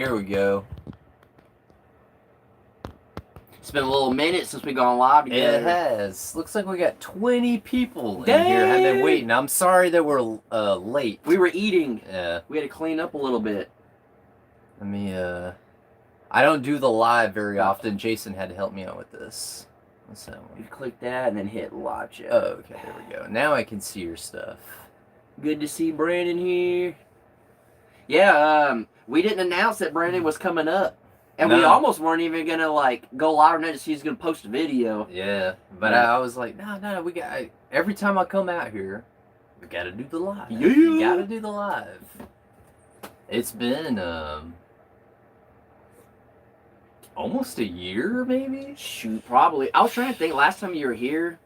Here we go. It's been a little minute since we gone live together. It has. Looks like we got 20 people Dang. in here. I've been waiting. I'm sorry that we're late. We were eating. Yeah. We had to clean up a little bit. Let me, I don't do the live very often. Jason had to help me out with this. What's that one? You click that and then hit live chat. Oh, okay. There we go. Now I can see your stuff. Good to see Brandon here. Yeah, we didn't announce that Brandon was coming up. And we almost weren't even going to, go live on it just he's going to post a video. Yeah, but I was like, no, we got... Every time I come out here, we got to do the live. Yeah. You got to do the live. It's been, almost a year, maybe? Shoot, probably. I was trying to think, last time you were here,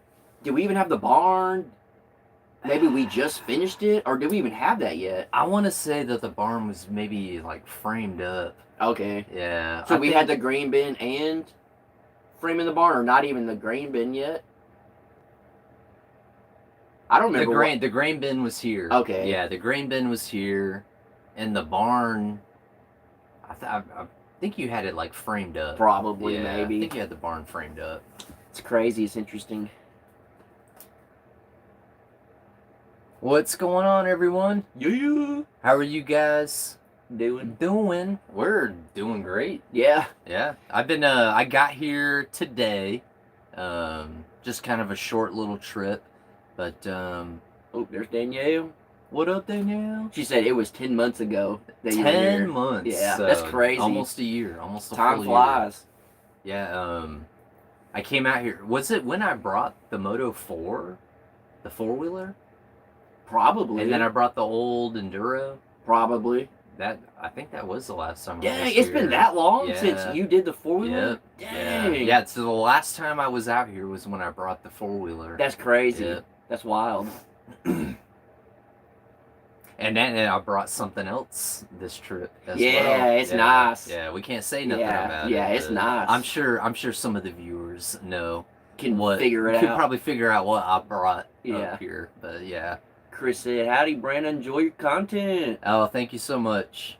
did we even have the barn? Maybe we just finished it? Or did we even have that yet? I want to say that the barn was maybe, framed up. Okay. Yeah. So we had the grain bin and framing the barn, or not even the grain bin yet? I don't remember. The grain bin was here. Okay. Yeah, the grain bin was here. And the barn, I think you had it, framed up. Probably, yeah, maybe. I think you had the barn framed up. It's crazy. It's interesting. What's going on, everyone? Yeah. How are you guys doing? We're doing great. Yeah. Yeah. I've been, I got here today. Just kind of a short little trip. But, oh, there's Danielle. What up, Danielle? She said it was 10 months ago that you were 10 here. months. Yeah, that's crazy. Almost a year. Almost a Time full flies. Year. Yeah, I came out here. Was it when I brought the Moto 4? The four-wheeler? Probably. And then I brought the old Enduro? Probably. I think that was the last time I was Dang, here. it's been that long since you did the four-wheeler? Yep. Dang. Yeah, so the last time I was out here was when I brought the four-wheeler. That's crazy. Yep. That's wild. And then I brought something else this trip as well. Yeah, it's nice. Yeah, we can't say nothing about it. Yeah, it's nice. I'm sure some of the viewers know. Could probably figure out what I brought up here. But yeah. Chris said, howdy, Brandon, enjoy your content. Oh, thank you so much.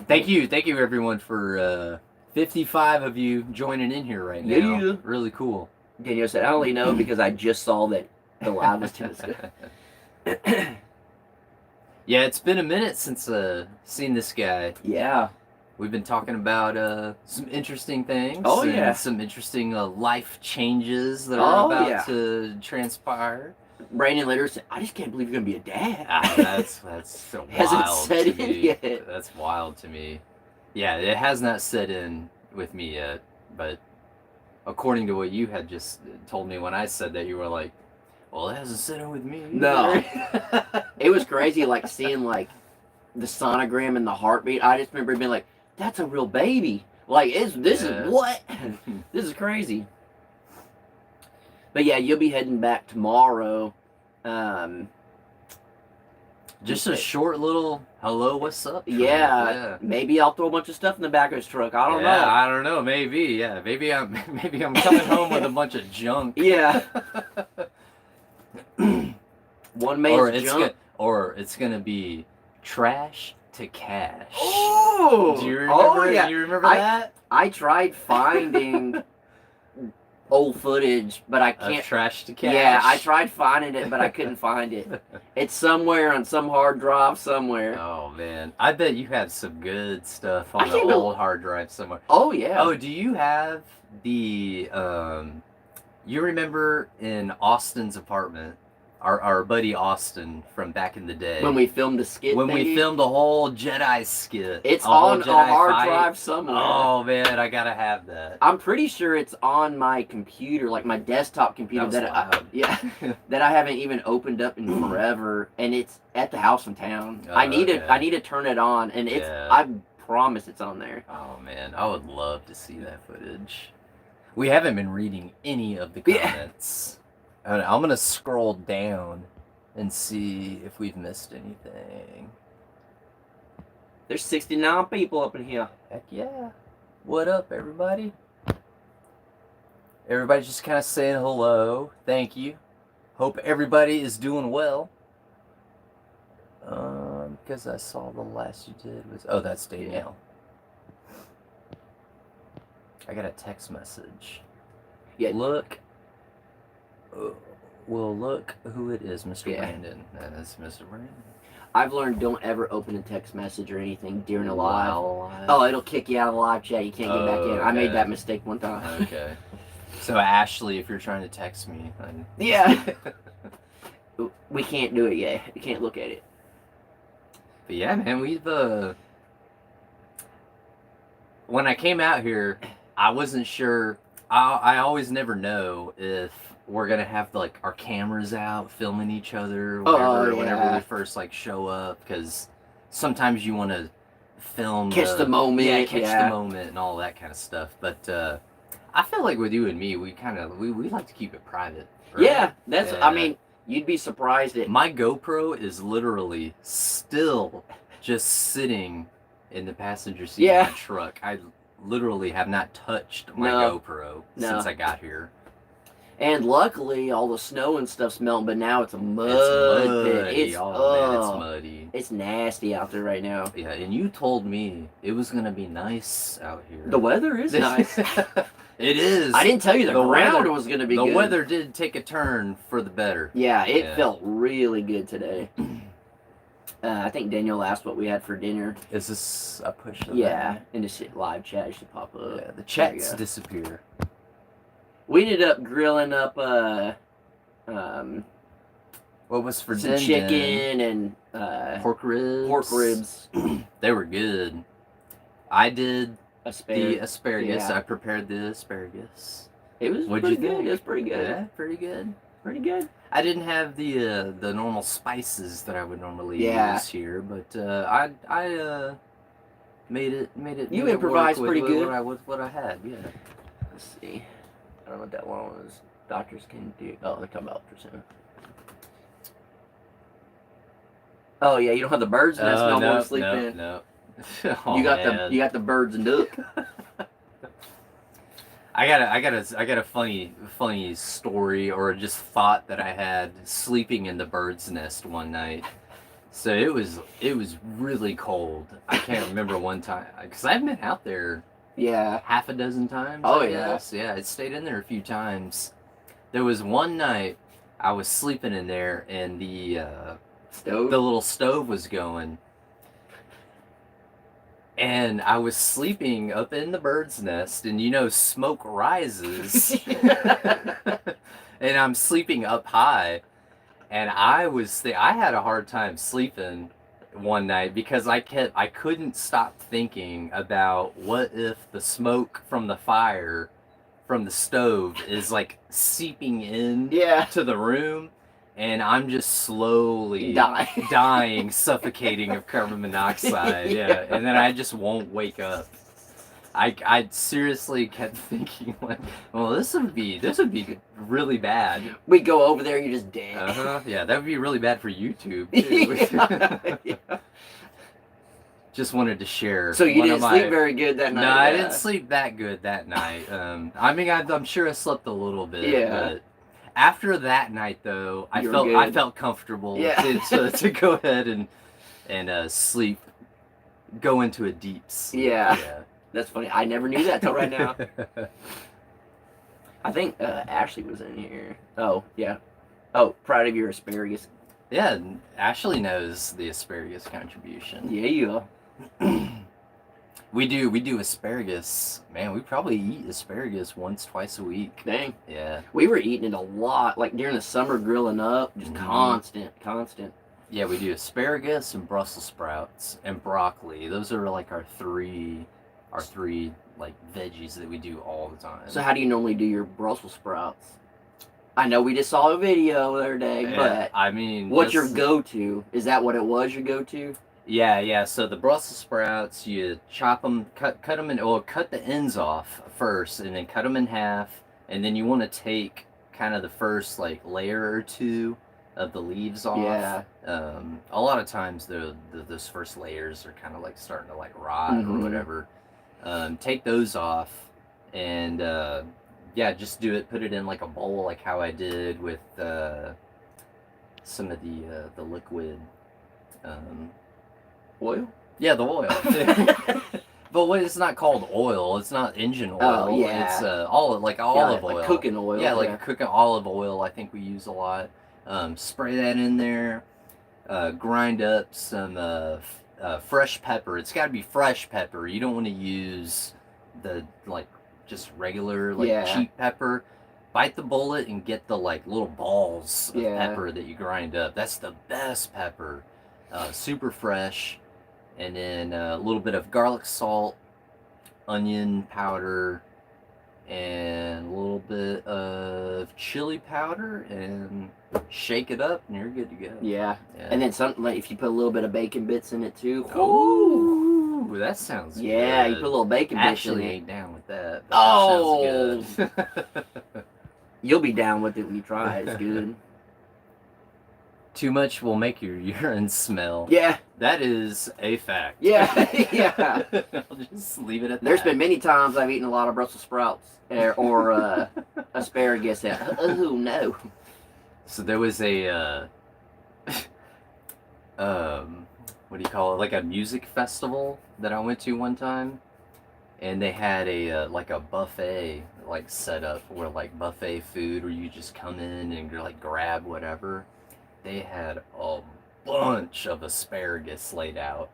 Thank you everyone for 55 of you joining in here right now. Yeah. Really cool. Danielle said, I only know because I just saw that the live was 10 minutes. Yeah, it's been a minute since seen this guy. Yeah. We've been talking about some interesting things. Oh, yeah. Some interesting life changes that are about to transpire. Brandon later said, I just can't believe you're going to be a dad. That's so wild. Hasn't set to in me. yet. That's wild to me. Yeah, it has not set in with me yet. But according to what you had just told me when I said that, you were like, well, it hasn't set in with me either. No. It was crazy, seeing, the sonogram and the heartbeat. I just remember being like, that's a real baby. This is what? This is crazy. But yeah, you'll be heading back tomorrow. Just a short little hello, what's up? Yeah. Maybe I'll throw a bunch of stuff in the back of his truck. I don't know. I don't know. Maybe. Yeah. Maybe I'm coming home with a bunch of junk. Yeah. One man's junk. Or it's gonna be trash to cash. Oh. Do you remember? Oh, yeah. You remember that? I tried finding old footage, but I can't. Trash to cash. Yeah, I tried finding it, but I couldn't find it. It's somewhere on some hard drive somewhere. Oh man, I bet you have some good stuff on the old hard drive somewhere. Oh yeah. Oh, do you have the? You remember in Austin's apartment? Our buddy Austin from back in the day. When we filmed the skit. We filmed the whole Jedi skit. It's on a hard drive somewhere. Oh man, I gotta have that. I'm pretty sure it's on my computer, my desktop computer that I haven't even opened up in forever, and it's at the house in town. I need to turn it on, and I promise it's on there. Oh man, I would love to see that footage. We haven't been reading any of the comments. I'm going to scroll down and see if we've missed anything. There's 69 people up in here. Heck yeah. What up, everybody? Everybody's just kind of saying hello. Thank you. Hope everybody is doing well. Because I saw the last you did was... Oh, that's Danielle. I got a text message. Yeah. Look. Well, look who it is, Mr. Yeah. Brandon. That's Mr. Brandon. I've learned don't ever open a text message or anything during a live. Live. Oh, it'll kick you out of the live chat. You can't get back in. I made Okay. that mistake one time. Okay. So Ashley, if you're trying to text me, Yeah. We can't do it yet. We can't look at it. But yeah, man, we've when I came out here, I wasn't sure. I always never know if we're gonna have like our cameras out filming each other whenever we first like show up, because sometimes you want to film catch the moment, the moment and all that kind of stuff. But I feel like with you and me, we like to keep it private. Right? Yeah, that's. I mean, you'd be surprised at my GoPro is literally still just sitting in the passenger seat of my truck. I literally have not touched my GoPro since I got here. And luckily, all the snow and stuff's melting, but now it's a mud pit. Man, it's muddy. It's nasty out there right now. Yeah, and you told me it was going to be nice out here. The weather is nice. It is. I didn't tell you the ground was going to be good. The weather did take a turn for the better. Yeah, it felt really good today. I think Daniel asked what we had for dinner. Is this a push? Yeah, in the live chat should pop up. Yeah, the chats disappear. We ended up grilling up what was for some chicken and pork ribs. Pork ribs. They were good. I did the asparagus. Yeah. I prepared the asparagus. It was pretty good. It was pretty good. Yeah, pretty good. Pretty good. I didn't have the normal spices that I would normally use here, but I made it. You improvised pretty good with what I had. Yeah. Let's see. I don't know what that one was. Doctors can do. Oh, they come out for soon. Oh yeah, you don't have the bird's nest no more to sleep in. No. You got the birds and duck. I got a funny story or just thought that I had sleeping in the bird's nest one night. So it was really cold. I can't remember one time because I've been out there half a dozen times. Oh I guess. Yeah, it stayed in there a few times. There was one night I was sleeping in there and the little stove was going. And I was sleeping up in the bird's nest, and smoke rises. And I'm sleeping up high, and I had a hard time sleeping one night because I couldn't stop thinking about what if the smoke from the fire from the stove is like seeping in to the room. And I'm just slowly dying, suffocating of carbon monoxide. Yeah, and then I just won't wake up. I seriously kept thinking like, well, this would be really bad. We go over there, you're just dead. Yeah, that would be really bad for YouTube too. Just wanted to share. So you didn't sleep very good that night? No, I didn't sleep that good that night. I mean, I'm sure I slept a little bit. Yeah. But after that night, though, I felt comfortable to go ahead and sleep, go into a deep sleep. Yeah, that's funny. I never knew that till right now. I think Ashley was in here. Oh yeah. Oh, proud of your asparagus. Yeah, Ashley knows the asparagus contribution. Yeah. We do asparagus. Man, we probably eat asparagus once, twice a week. Dang. Yeah. We were eating it a lot, like during the summer grilling up, just constant. Yeah, we do asparagus and Brussels sprouts and broccoli. Those are like our three like veggies that we do all the time. So how do you normally do your Brussels sprouts? I know we just saw a video the other day, but I mean, what's your go-to? Is that what it was, your go-to? Yeah. So the Brussels sprouts, you chop them, cut them in, or cut the ends off first, and then cut them in half, and then you want to take kind of the first like layer or two of the leaves off. Yeah. A lot of times those first layers are kind of like starting to like rot or whatever. Take those off, and just do it. Put it in like a bowl, like how I did with some of the liquid. Oil? Yeah, the oil. But what? It's not called oil. It's not engine oil. Oh, yeah. It's olive oil. Like cooking oil. Yeah, like cooking olive oil. I think we use a lot. Spray that in there. Grind up some fresh pepper. It's got to be fresh pepper. You don't want to use the just regular cheap pepper. Bite the bullet and get the little balls of pepper that you grind up. That's the best pepper. Super fresh. And then a little bit of garlic salt, onion powder, and a little bit of chili powder, and shake it up, and you're good to go. Yeah. And then something if you put a little bit of bacon bits in it too. Ooh, that sounds good. Yeah, you put a little bacon bits in it. Actually ain't down with that. Oh! That sounds good. You'll be down with it when you try it. It's good. Too much will make your urine smell. Yeah. That is a fact. Yeah. Yeah. I'll just leave it at that. There's been many times I've eaten a lot of Brussels sprouts or asparagus. Oh, no. So there was a, what do you call it? Like a music festival that I went to one time. And they had a buffet set up where buffet food where you just come in and you're grab whatever. They had a bunch of asparagus laid out.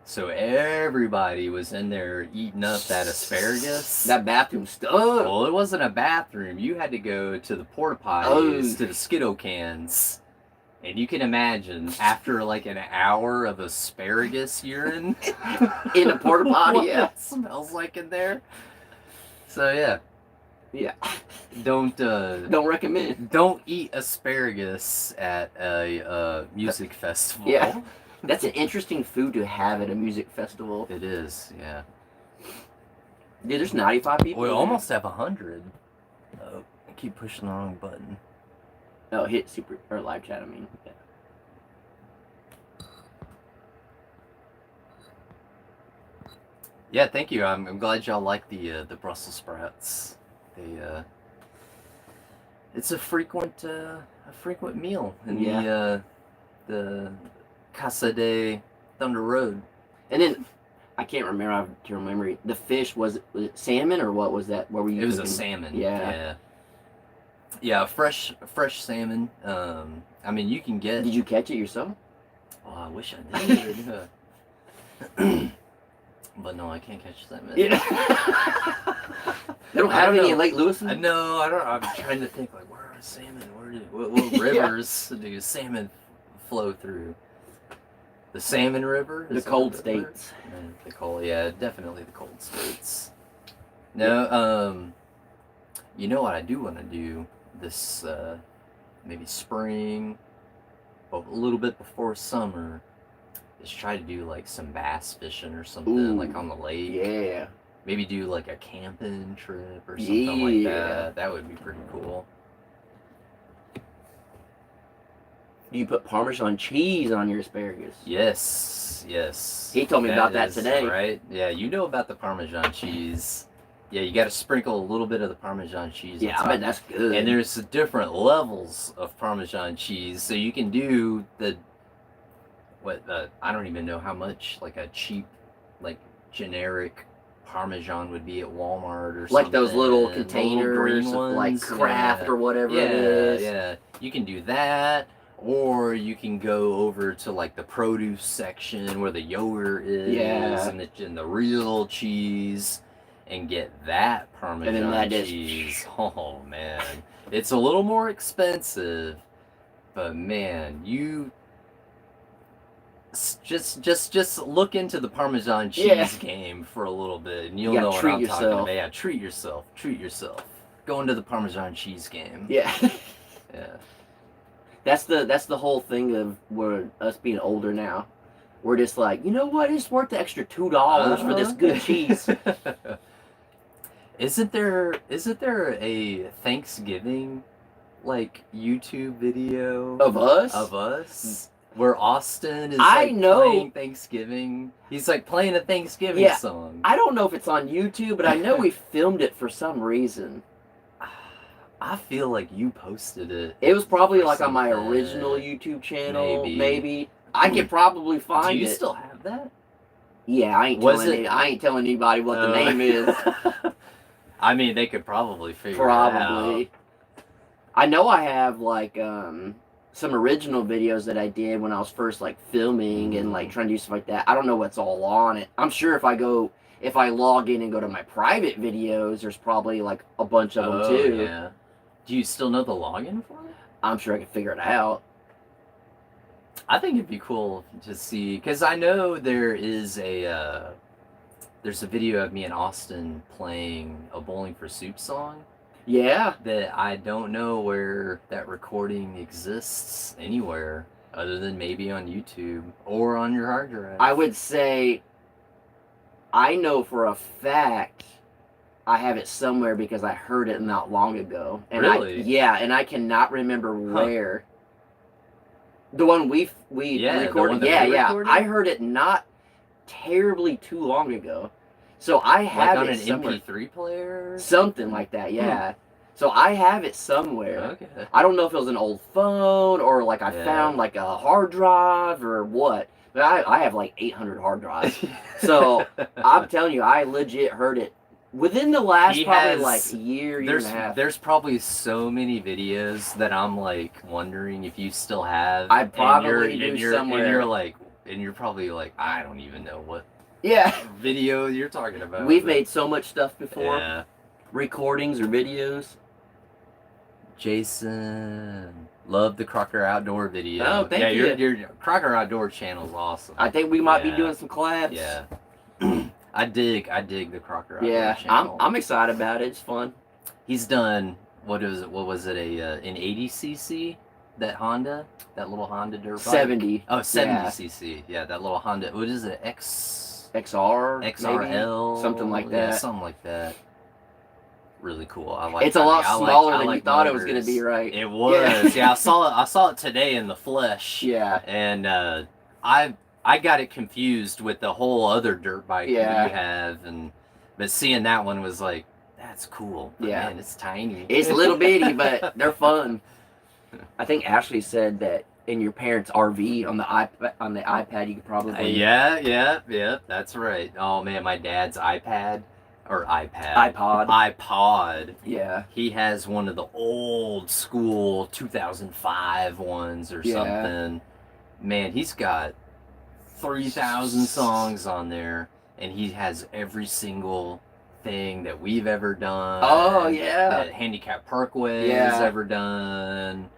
So everybody was in there eating up that asparagus. That bathroom stuff. Well, it wasn't a bathroom. You had to go to the porta potties, to the Skiddo cans. And you can imagine, after an hour of asparagus urine in a porta potty, what it smells like in there. So yeah. Yeah. Don't recommend. Don't eat asparagus at a music festival. Yeah. That's an interesting food to have at a music festival. It is, yeah. Dude, there's 95 people. We almost have 100. Oh, I keep pushing the wrong button. Oh, hit super or live chat. I mean, yeah. Yeah, thank you. I'm glad y'all like the Brussels sprouts. It's a frequent meal in the Casa de Thunder Road. And then I can't remember. I have terrible memory. The fish was it salmon or what was that? What were you? It was cooking? a salmon. Yeah. Yeah, fresh salmon. I mean, you can get. Did you catch it yourself? Oh, I wish I did. But no, I can't catch salmon. Yeah. They don't have any in Lake Lewis? No, I don't. I'm trying to think where are salmon? What rivers do salmon flow through? The Salmon River? The cold states. Definitely the cold states. No, you know what I do want to do this maybe spring, but a little bit before summer, is try to do some bass fishing or something on the lake. Yeah. Maybe do a camping trip or something like that. That would be pretty cool. You put Parmesan cheese on your asparagus. Yes. He told me about that today. Right? Yeah, you know about the Parmesan cheese. Yeah, you got to sprinkle a little bit of the Parmesan cheese. Yeah, I bet that's good. And there's different levels of Parmesan cheese, so you can do I don't even know how much a cheap generic Parmesan would be at Walmart or something. Those little containers, green ones, Kraft or whatever it is. Yeah, you can do that. Or you can go over to the produce section where the yogurt is and the real cheese and get that Parmesan cheese. Oh man, it's a little more expensive, but man, you just look into the Parmesan cheese game for a little bit and you'll know what I'm talking about. Yeah, treat yourself. Go into the Parmesan cheese game. Yeah. Yeah. That's the whole thing of us being older now. We're just you know what? It's worth the extra $2 for this good cheese. Isn't there a Thanksgiving YouTube video of us? Of us? Where Austin is playing Thanksgiving. He's playing a Thanksgiving song. I don't know if it's on YouTube, but I know we filmed it for some reason. I feel like you posted it. It was probably on my original YouTube channel. Maybe. I could probably find it. Do you still have that? Yeah, I ain't telling anybody what the name is. I mean, they could probably figure it out. I know I have like some original videos that I did when I was first like filming and like trying to do stuff like that. I don't know what's all on it. I'm sure if I log in and go to my private videos, there's probably like a bunch of them too. Yeah. Do you still know the login for it? I'm sure I can figure it out. I think it'd be cool to see, because I know there's a video of me and Austin playing a Bowling for Soup song. Yeah. That I don't know where that recording exists anywhere other than maybe on YouTube or on your hard drive. I would say I know for a fact I have it somewhere because I heard it not long ago. And really? And I cannot remember where. The one we recorded? Recorded? I heard it not terribly too long ago. So I have like on it an somewhere. MP3 player? Something like that, yeah. So I have it somewhere. Okay. I don't know if it was an old phone or like I found like a hard drive or what. But I have like 800 hard drives. So I'm telling you, I legit heard it within the last year and a half. There's probably so many videos that I'm like wondering if you still have. I probably do somewhere. And you're probably like, I don't even know what video you're talking about. We've made so much stuff before. Yeah. Recordings or videos. Jason, love the Crocker Outdoor video. Oh, thank you. Your Crocker Outdoor channel's awesome. I think we might be doing some collabs. Yeah. I dig the Crocker Outdoor channel. I'm excited about it. It's fun. He's done what was it an 80cc, that little Honda dirt bike? 70. Oh, 70cc. Yeah, that little Honda. What is it? XRL, maybe? Something like that. Yeah, something like that. Really cool. I like. It's a lot smaller than you thought it was going to be, right? It was. Yeah, I saw it today in the flesh. Yeah. And I got it confused with the whole other dirt bike that you have, but seeing that one was like, that's cool. But man, it's tiny. It's a little bitty, but they're fun. I think Ashley said that in your parents' RV on the iPad you could probably. Yeah, that's right. Oh man, my dad's iPod. Yeah. He has one of the old school 2005 ones or something. Man, he's got 3,000 songs on there, and he has every single thing that we've ever done. Oh, yeah. That Handicap Parkway has ever done.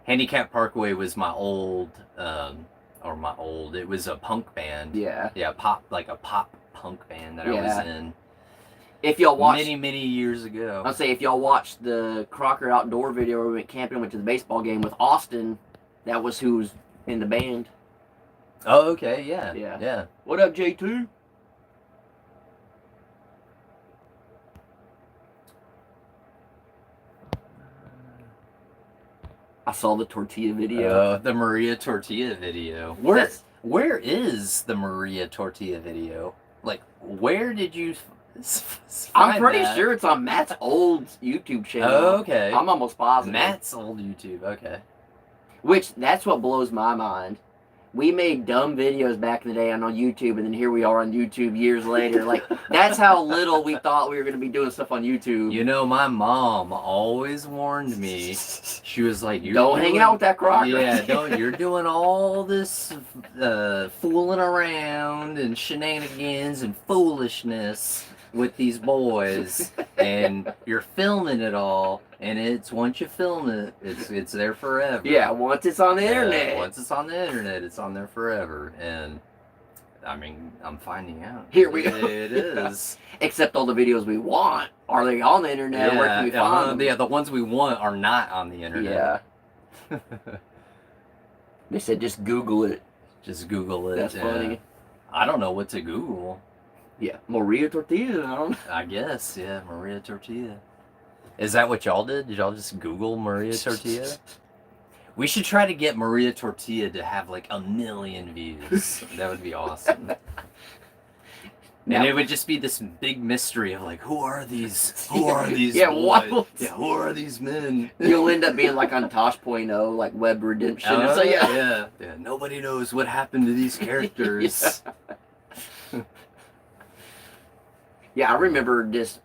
Handicap Parkway was my old, it was a punk band. Yeah. Yeah, a pop punk band that I was in. If y'all watched many years ago. I'll say if y'all watched the Crocker Outdoor video where we went camping and went to the baseball game with Austin, that was who's in the band. Oh, okay, yeah. What up, J2? I saw the tortilla video. The Maria tortilla video. Where is the Maria tortilla video? Like, where did you I'm pretty sure it's on Matt's old YouTube channel. Oh, okay. I'm almost positive. Matt's old YouTube, okay. Which, that's what blows my mind. We made dumb videos back in the day on YouTube, and then here we are on YouTube years later. Like, that's how little we thought we were going to be doing stuff on YouTube. You know, my mom always warned me. She was like, don't hang out with that Crocker. Yeah, you're doing all this fooling around and shenanigans and foolishness with these boys, and you're filming it all, and once you film it, it's there forever. Yeah, once it's on the internet. Once it's on the internet, it's on there forever. And I mean, I'm finding out. Here we go. It is. Except all the videos we want, are they on the internet? Yeah, where can we find them? Yeah, the ones we want are not on the internet. Yeah. They said just Google it. Just Google it. That's funny. I don't know what to Google. Yeah, Maria tortilla. I don't know. I guess, yeah, Maria tortilla. Is that what y'all did? Did y'all just Google Maria tortilla? We should try to get Maria tortilla to have like 1 million views. That would be awesome. And it would just be this big mystery of like, who are these? Who are these boys? Who are these men? You'll end up being like on Tosh.0, like Web Redemption. Yeah. Nobody knows what happened to these characters. Yeah, I remember just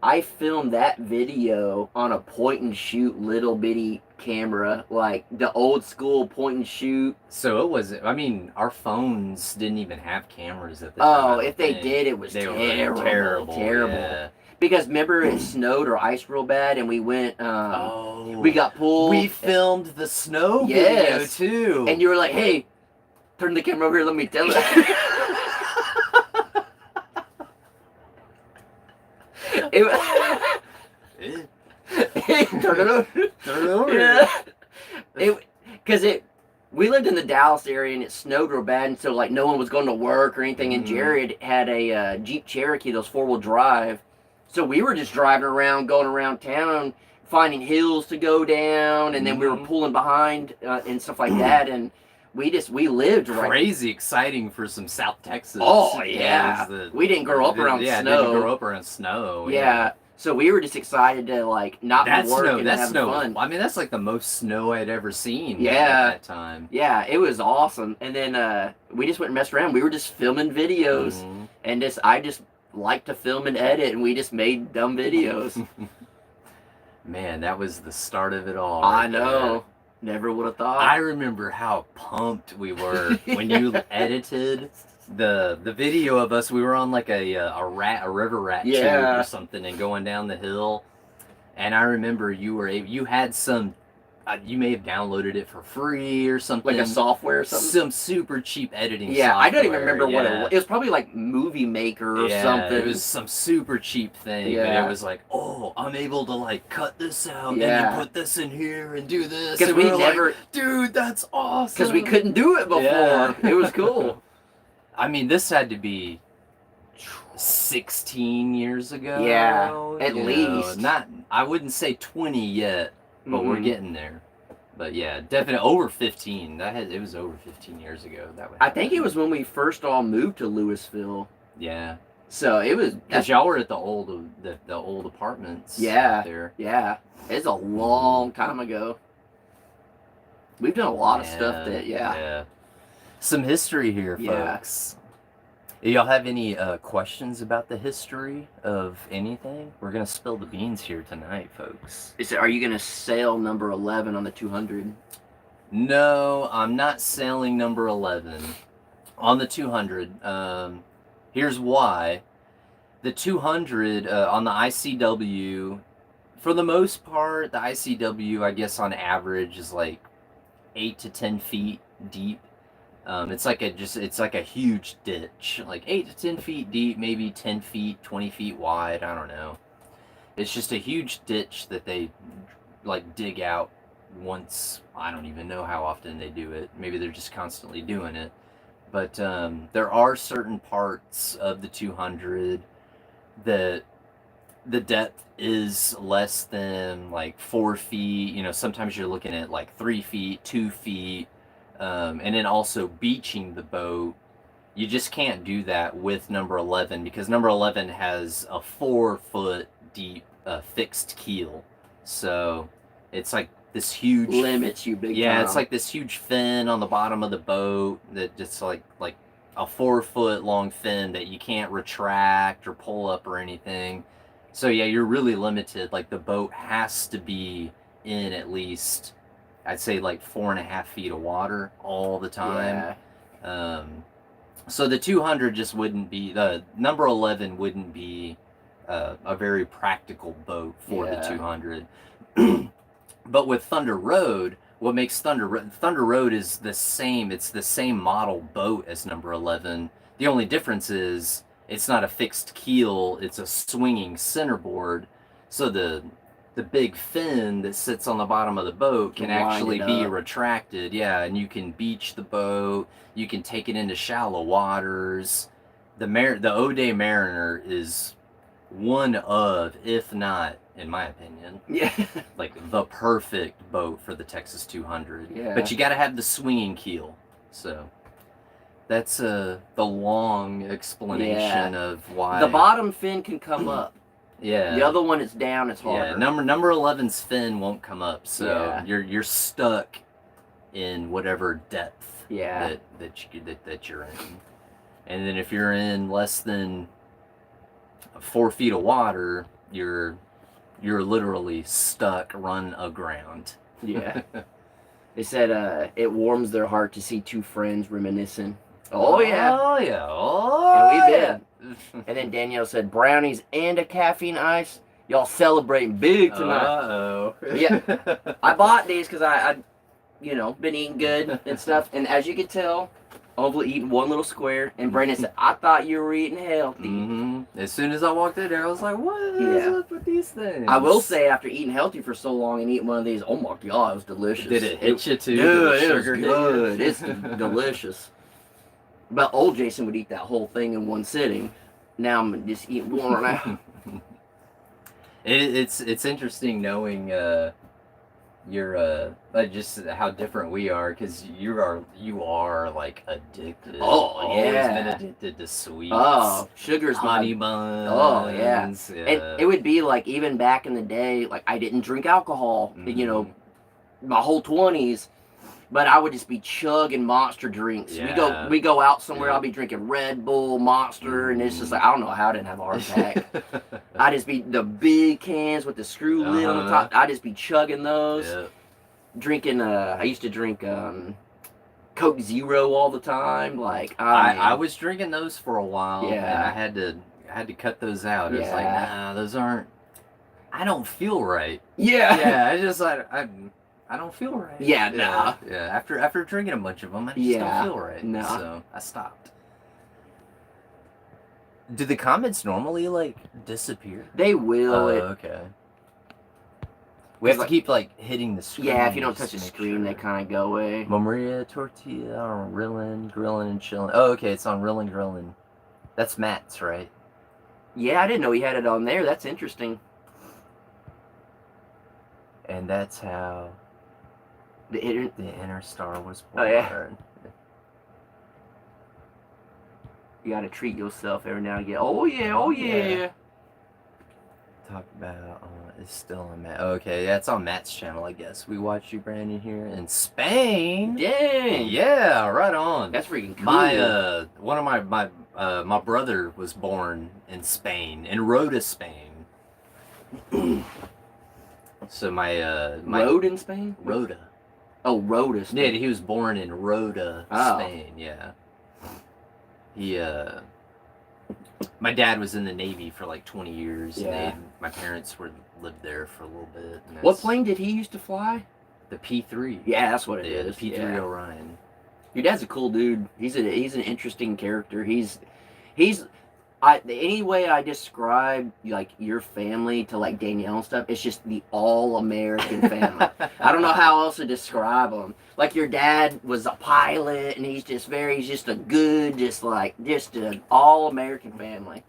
I filmed that video on a point and shoot little bitty camera, like the old school point and shoot. So it was. I mean, our phones didn't even have cameras at the time. Oh, if they did, it was terrible. Yeah. Because remember, it snowed or iced real bad, and we went. Oh. We got pulled. We filmed the snow Yes. video too. And you were like, "Hey, turn the camera over here. Let me tell it." Turn it over. Turn it over. Yeah. We lived in the Dallas area and it snowed real bad, and so like no one was going to work or anything. And Jared had a Jeep Cherokee, those 4-wheel drive, so we were just driving around, going around town, finding hills to go down, and then we were pulling behind and stuff like that, and we lived right. Crazy exciting for some South Texas. Oh yeah, we didn't grow up around snow. Yeah, didn't grow up around snow. Yeah. So we were just excited to like not be working and have fun. I mean, that's like the most snow I'd ever seen. Yeah. At that time. Yeah, it was awesome. And then we just went and messed around. We were just filming videos, and I just like to film and edit, and we just made dumb videos. Man, that was the start of it all. I know. Never would have thought. I remember how pumped we were when you edited the video of us. We were on like a river rat tube or something, and going down the hill. And I remember you had some. You may have downloaded it for free or something. Like a software or something? Some super cheap editing software. Yeah, I don't even remember what it was. It was probably like Movie Maker or something. It was some super cheap thing. But it was like, oh, I'm able to like cut this out and you put this in here and do this. Because we never... Like, dude, that's awesome. Because we couldn't do it before. Yeah. It was cool. I mean, this had to be 16 years ago. Yeah, at least. I wouldn't say 20 yet. But we're getting there. But yeah, definitely over 15. It was over 15 years ago. I think it was when we first all moved to Louisville. Yeah. So it was because y'all were at the old apartments. Yeah. Out there. Yeah. It's a long time ago. We've done a lot of stuff that. Yeah. Some history here, folks. Y'all have any questions about the history of anything? We're going to spill the beans here tonight, folks. Are you going to sail number 11 on the 200? No, I'm not sailing number 11 on the 200. Here's why. The 200 on the ICW, for the most part, the ICW, I guess on average, is like 8 to 10 feet deep. It's like a huge ditch, like 8 to 10 feet deep, maybe 10 feet, 20 feet wide. I don't know. It's just a huge ditch that they like dig out once. I don't even know how often they do it. Maybe they're just constantly doing it. But there are certain parts of the 200 that the depth is less than like 4 feet. You know, sometimes you're looking at like 3 feet, 2 feet. And then also beaching the boat, you just can't do that with number 11 because number 11 has a 4-foot deep fixed keel. So it's like this huge limits you big time. Time. It's like this huge fin on the bottom of the boat that just like a 4-foot long fin that you can't retract or pull up or anything. So yeah, you're really limited. Like the boat has to be in at least, I'd say like 4.5 feet of water all the time. Yeah. So the 200 just wouldn't be, the number 11 wouldn't be a very practical boat for the 200. But with Thunder Road, what makes Thunder Road is the same. It's the same model boat as number 11. The only difference is it's not a fixed keel. It's a swinging centerboard. So the big fin that sits on the bottom of the boat can actually be retracted. Yeah, and you can beach the boat. You can take it into shallow waters. The O'Day Mariner is one of, if not, in my opinion, like the perfect boat for the Texas 200. Yeah. But you got to have the swinging keel. So that's the long explanation of why. The bottom fin can come up. Yeah. The other one is down, it's harder. Yeah, number 11's fin won't come up, so you're stuck in whatever depth that you're in. And then if you're in less than 4 feet of water, you're literally stuck, run aground. Yeah. They said it warms their heart to see two friends reminiscing. Oh yeah. Oh yeah. Oh And we yeah. did. And then Danielle said brownies and a caffeine ice. Y'all celebrating big tonight. Uh-oh. Yeah. I bought these because I been eating good and stuff. And as you can tell, hopefully eating one little square. And Brandon said, I thought you were eating healthy. Mm-hmm. As soon as I walked in there, I was like, what is up with these things? I will say, after eating healthy for so long and eating one of these, oh my God, it was delicious. Did it hit you too? Dude, it was Sugar good. It's delicious. But old Jason would eat that whole thing in one sitting. Now I'm just eating one right now. It's interesting knowing your like just how different we are, because you are like addicted. Oh, always yeah. been addicted to sweets. Oh, sugar's honey my... buns. Oh, yeah. Yeah. And it would be like, even back in the day, like I didn't drink alcohol, my whole 20s. But I would just be chugging Monster drinks. Yeah. We go out somewhere. I'll be drinking Red Bull, Monster, and it's just like, I don't know how I didn't have a heart attack. I just be the big cans with the screw lid on the top. I just be chugging those. Yeah. Drinking. I used to drink Coke Zero all the time. Like I was drinking those for a while. Yeah. And I had to cut those out. It was like, Yeah. nah, those aren't. I don't feel right. Yeah. Yeah. I just I don't feel right. Yeah, nah. Yeah, after drinking a bunch of them, I just don't feel right. Nah. So I stopped. Do the comments normally like disappear? They will. Okay. We have to keep like hitting the screen. Yeah, if you don't just touch the to make screen, they sure. kind of go away. Maria tortilla on Rillin', Grillin' and Chillin'. Oh, okay, it's on Rillin' Grillin'. That's Matt's, right? Yeah, I didn't know he had it on there. That's interesting. And that's how The inner star was born. Oh, yeah. You gotta treat yourself every now and again. Oh yeah, oh yeah. Talk about it's still on Matt. Okay, that's on Matt's channel, I guess. We watched you, Brandon, here in Spain. Dang. Yeah, right on. That's freaking cool. My one of my brother was born in Spain, in Rota, Spain. So my Road in Spain? Rota. Oh, Rota, Yeah, Spain. he was born in Rota, Oh. Spain. Yeah. He my dad was in the Navy for like 20 years. Yeah. And my parents lived there for a little bit. And What that's plane did he used to fly? The P3. Yeah, that's what it Yeah, is. the P3 Yeah. Orion. Your dad's a cool dude. He's an interesting character. He's any way I describe like your family to like Danielle and stuff, it's just the all-American family. I don't know how else to describe them. Like your dad was a pilot, and he's just a good, just an all-American family.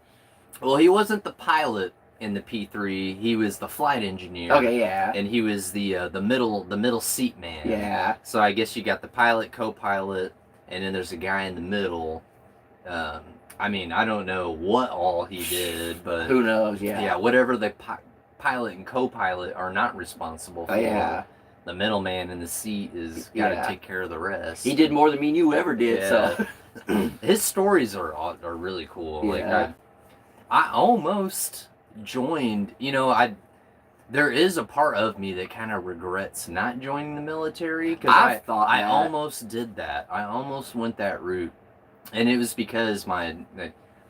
Well, he wasn't the pilot in the P3. He was the flight engineer. Okay, yeah. And he was the middle seat man. Yeah. So I guess you got the pilot, co-pilot, and then there's a guy in the middle. I mean, I don't know what all he did, but Who knows? Yeah. yeah, whatever the pilot and co-pilot are not responsible for. Oh, yeah. The middleman in the seat is got to Yeah. take care of the rest. He did more than me and you ever did. Yeah. So His stories are really cool. Yeah. Like I almost joined. There is a part of me that kind of regrets not joining the military, because I almost did that. I almost went that route, and it was because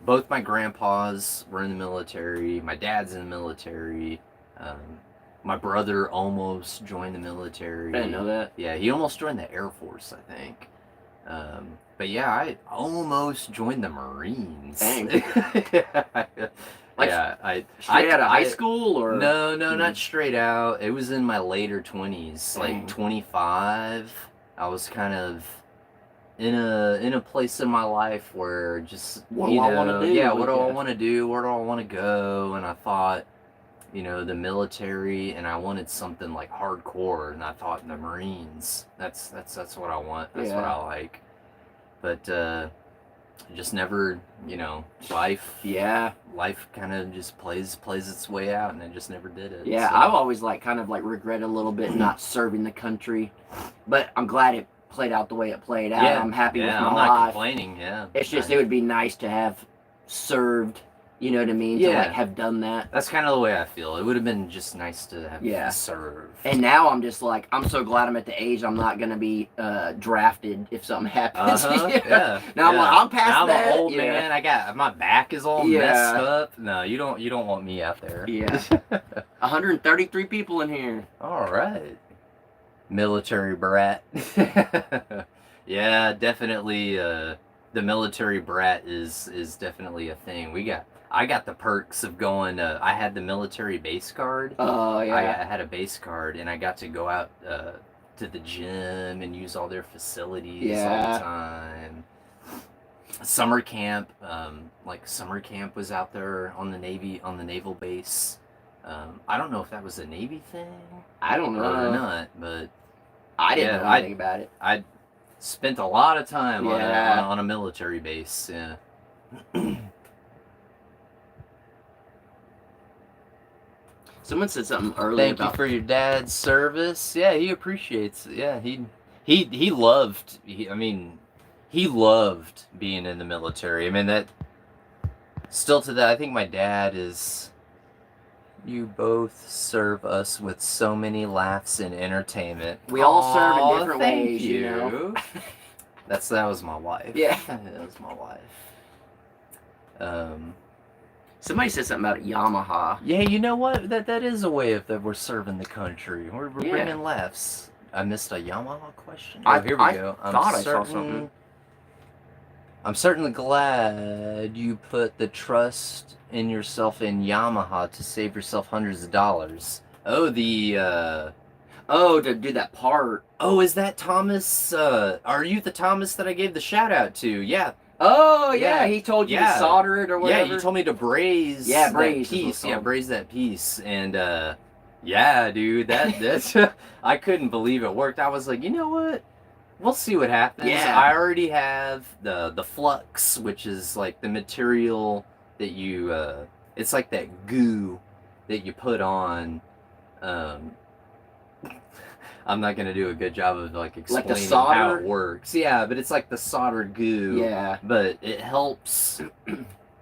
both my grandpas were in the military. My dad's in the military. My brother almost joined the military. I didn't know that. Yeah, he almost joined the Air Force, I think. But yeah, I almost joined the Marines. Dang. Straight out of high school, or No, not straight out. It was in my later 20s, Dang. like 25. I was kind of in a place in my life where just What do I wanna do? Yeah, what do I Yeah. want to do? Where do I want to go? And I thought, the military, and I wanted something like hardcore, and I thought the Marines. That's what I want. That's what Yeah. I like. But just never, life kind of just plays its way out, and I just never did it. Yeah, so. I've always kind of regret a little bit not serving the country, but I'm glad played out the way it played out. Yeah, I'm happy with my I'm not life. complaining. Yeah, It's just it would be nice to have served. You know what I mean? Yeah. To like have done that. That's kind of the way I feel. It would have been just nice to have served. And now I'm just like, I'm so glad I'm at the age I'm not gonna be drafted if something happens. Yeah. Now I'm like, I'm past now that. I'm an old man. I got my back is all messed up. No, you don't want me out there. Yeah. 133 people in here. All right. Military brat. Yeah, definitely. The military brat is definitely a thing. I got the perks of going. I had the military base card. Oh yeah. I had a base card, and I got to go out to the gym and use all their facilities all the time. Summer camp, summer camp was out there on the naval base. I don't know if that was a Navy thing. I don't know or not, but I didn't know anything about it. I spent a lot of time on a military base. Yeah. Someone said something earlier. Thank you for your dad's service. Yeah, he appreciates it. Yeah, he loved. He loved being in the military. I mean that. Still to that, I think my dad is. You both serve us with so many laughs and entertainment. We all serve in different ways, you know. That was my wife. Yeah, that was my wife. Somebody said something about Yamaha. Yeah, you know what? That is a way that we're serving the country. We're bringing laughs. I missed a Yamaha question. Oh, here we go. I thought I saw something. I'm certainly glad you put the trust in yourself in Yamaha to save yourself hundreds of dollars. Oh, to do that part. Oh, is that Thomas? Are you the Thomas that I gave the shout out to? Yeah. Oh yeah, he told you to solder it or whatever. Yeah, you told me to braise. braise that piece. Yeah, braise that piece. And yeah, dude, that's I couldn't believe it worked. I was like, you know what? We'll see what happens. Yeah. I already have the flux, which is like the material that you it's like that goo that you put on. I'm not gonna do a good job of like explaining how it works. Yeah, but it's like the soldered goo. Yeah. But it helps.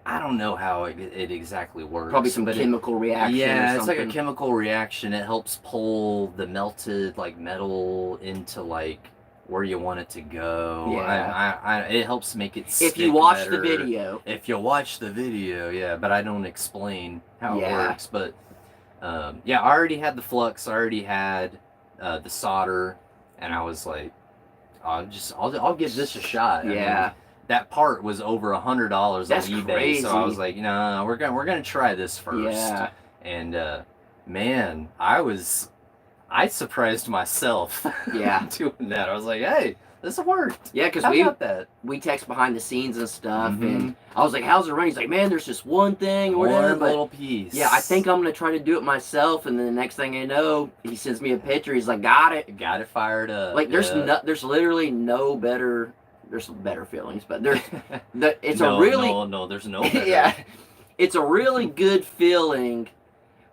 I don't know how it exactly works. Probably some chemical reaction. Yeah, or it's like a chemical reaction. It helps pull the melted like metal into like where you want it to go. Yeah. It helps make it stick if you watch better. the video. If you watch the video, yeah. But I don't explain how it works. But yeah, I already had the flux. I already had the solder, and I was like, I'll give this a shot. Yeah. I mean, that part was over $100 on eBay, crazy. so I was like, no, we're gonna try this first. Yeah. And man, I surprised myself. Yeah. Doing that, I was like, hey, this worked. Yeah, because we text behind the scenes and stuff, and I was like, how's it running? He's like, man, there's just one thing or whatever. One little piece. Yeah, I think I'm gonna try to do it myself, and then the next thing I know, he sends me a picture. He's like, got it fired up. Like there's literally no better. There's some better feelings, but there's there's no better. Yeah, it's a really good feeling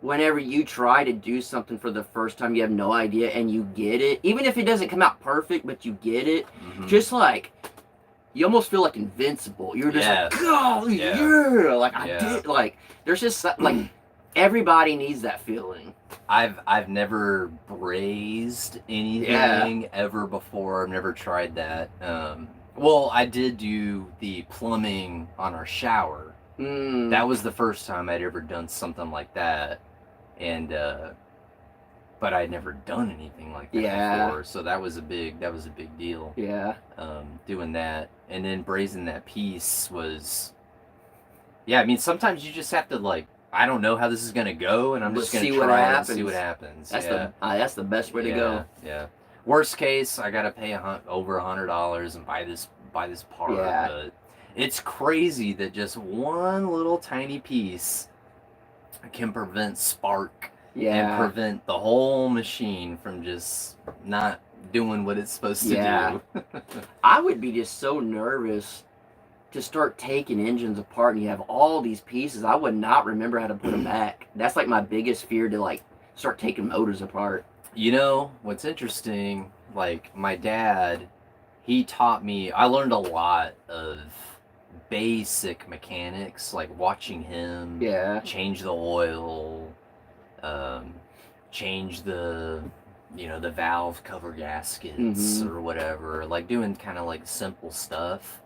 whenever you try to do something for the first time, you have no idea, and you get it. Even if it doesn't come out perfect, but you get it. Just like you almost feel like invincible. You're just like, oh yeah, like I did. Like there's just like everybody needs that feeling. I've never brazed anything ever before. I've never tried that. Well, I did do the plumbing on our shower. That was the first time I'd ever done something like that, and but I'd never done anything like that before. So that was a big deal. Yeah. Doing that and then brazing that piece was. Yeah, I mean sometimes you just have to like. I don't know how this is gonna go, and I'm just gonna try it and see what happens. That's the best way to go. Yeah. Worst case, I gotta pay over $100 and buy this part. Yeah. But it's crazy that just one little tiny piece can prevent spark and prevent the whole machine from just not doing what it's supposed to do. I would be just so nervous to start taking engines apart and you have all these pieces. I would not remember how to put them back. That's like my biggest fear, to like start taking motors apart. You know, what's interesting, like my dad, he taught me. I learned a lot of basic mechanics, like watching him change the oil, change the the valve cover gaskets or whatever, like doing kind of like simple stuff,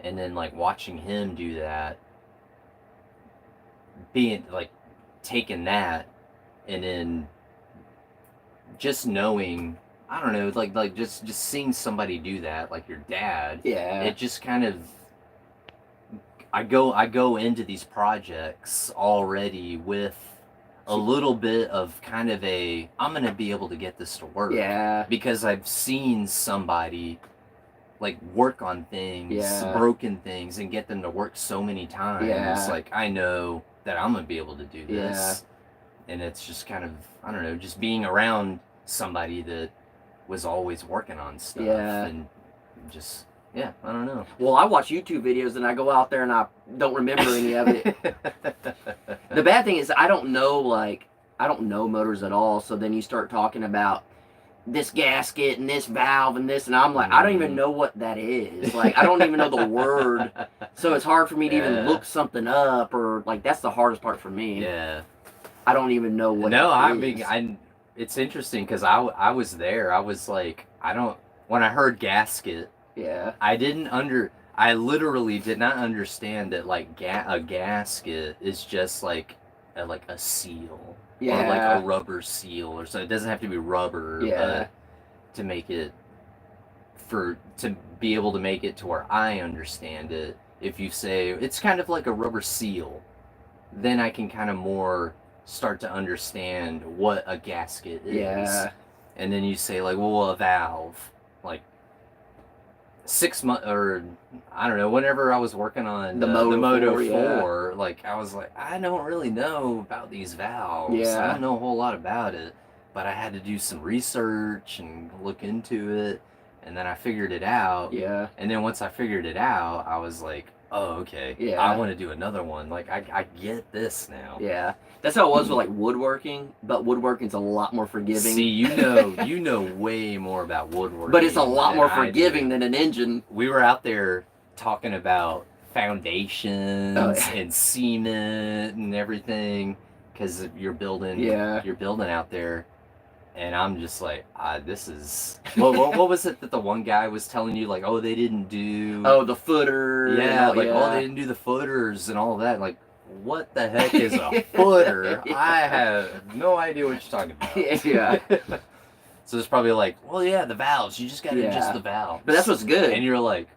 and then like watching him do that, being like taking that, and then just knowing, I don't know, like just seeing somebody do that, like your dad. Yeah. It just kind of, I go into these projects already with a little bit of kind of a, I'm gonna be able to get this to work. Yeah. Because I've seen somebody like work on things, broken things, and get them to work so many times. Yeah. Like, I know that I'm gonna be able to do this. And it's just kind of, I don't know, just being around somebody that was always working on stuff. And just, I don't know. Well, I watch YouTube videos and I go out there and I don't remember any of it. The bad thing is I don't know motors at all. So then you start talking about this gasket and this valve and this, and I'm like, I don't even know what that is. Like, I don't even know the word. So it's hard for me to even look something up, or like, that's the hardest part for me. Yeah. I don't even know what. No, I mean, it's interesting because I was there. I was like, when I heard gasket, I literally did not understand that like a gasket is just like a seal, or like a rubber seal, or so. It doesn't have to be rubber, but to make it, to be able to make it to where I understand it, if you say it's kind of like a rubber seal, then I can kind of more start to understand what a gasket is. Yeah. And then you say like, well, a valve, like 6 months, or I don't know, whenever I was working on the Moto 4, like I was like, I don't really know about these valves. I don't know a whole lot about it, but I had to do some research and look into it, and then I figured it out. Yeah. And then once I figured it out, I was like, oh, okay. Yeah. I want to do another one. Like, I get this now. Yeah. That's how it was with like woodworking, but woodworking's a lot more forgiving. See, you know way more about woodworking. But it's a lot more forgiving than an engine. We were out there talking about foundations and cement and everything, because you're building out there. And I'm just like, this is... what was it that the one guy was telling you? Like, oh, they didn't do... Oh, the footer. Yeah, like, oh, they didn't do the footers and all that. Like, what the heck is a footer? I have no idea what you're talking about. Yeah. So it's probably like, well, yeah, the valves. You just got to adjust the valves. But that's what's good. And you're like,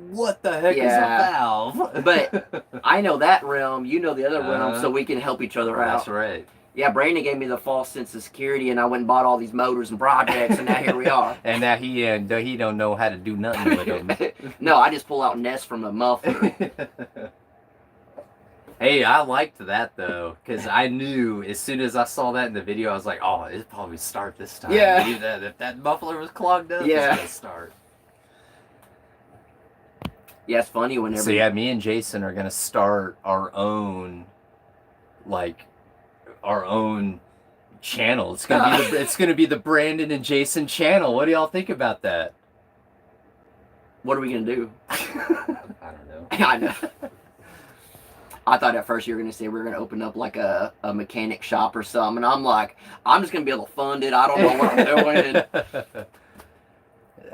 what the heck is a valve? But I know that realm. You know the other realm, so we can help each other out. That's right. Yeah, Brandon gave me the false sense of security, and I went and bought all these motors and projects, and now here we are. And now he don't know how to do nothing with them. No, I just pull out nests from a muffler. Hey, I liked that, though, because I knew as soon as I saw that in the video, I was like, oh, it'll probably start this time. Yeah. If that muffler was clogged up, it's going to start. Yeah, it's funny whenever... So, yeah, me and Jason are going to start our own, channel. It's gonna be the Brandon and Jason channel. What do y'all think about that? What are we gonna do? I don't know. I know. I thought at first you were gonna say we were gonna open up like a mechanic shop or something, and I'm like, I'm just gonna be able to fund it. I don't know what I'm doing.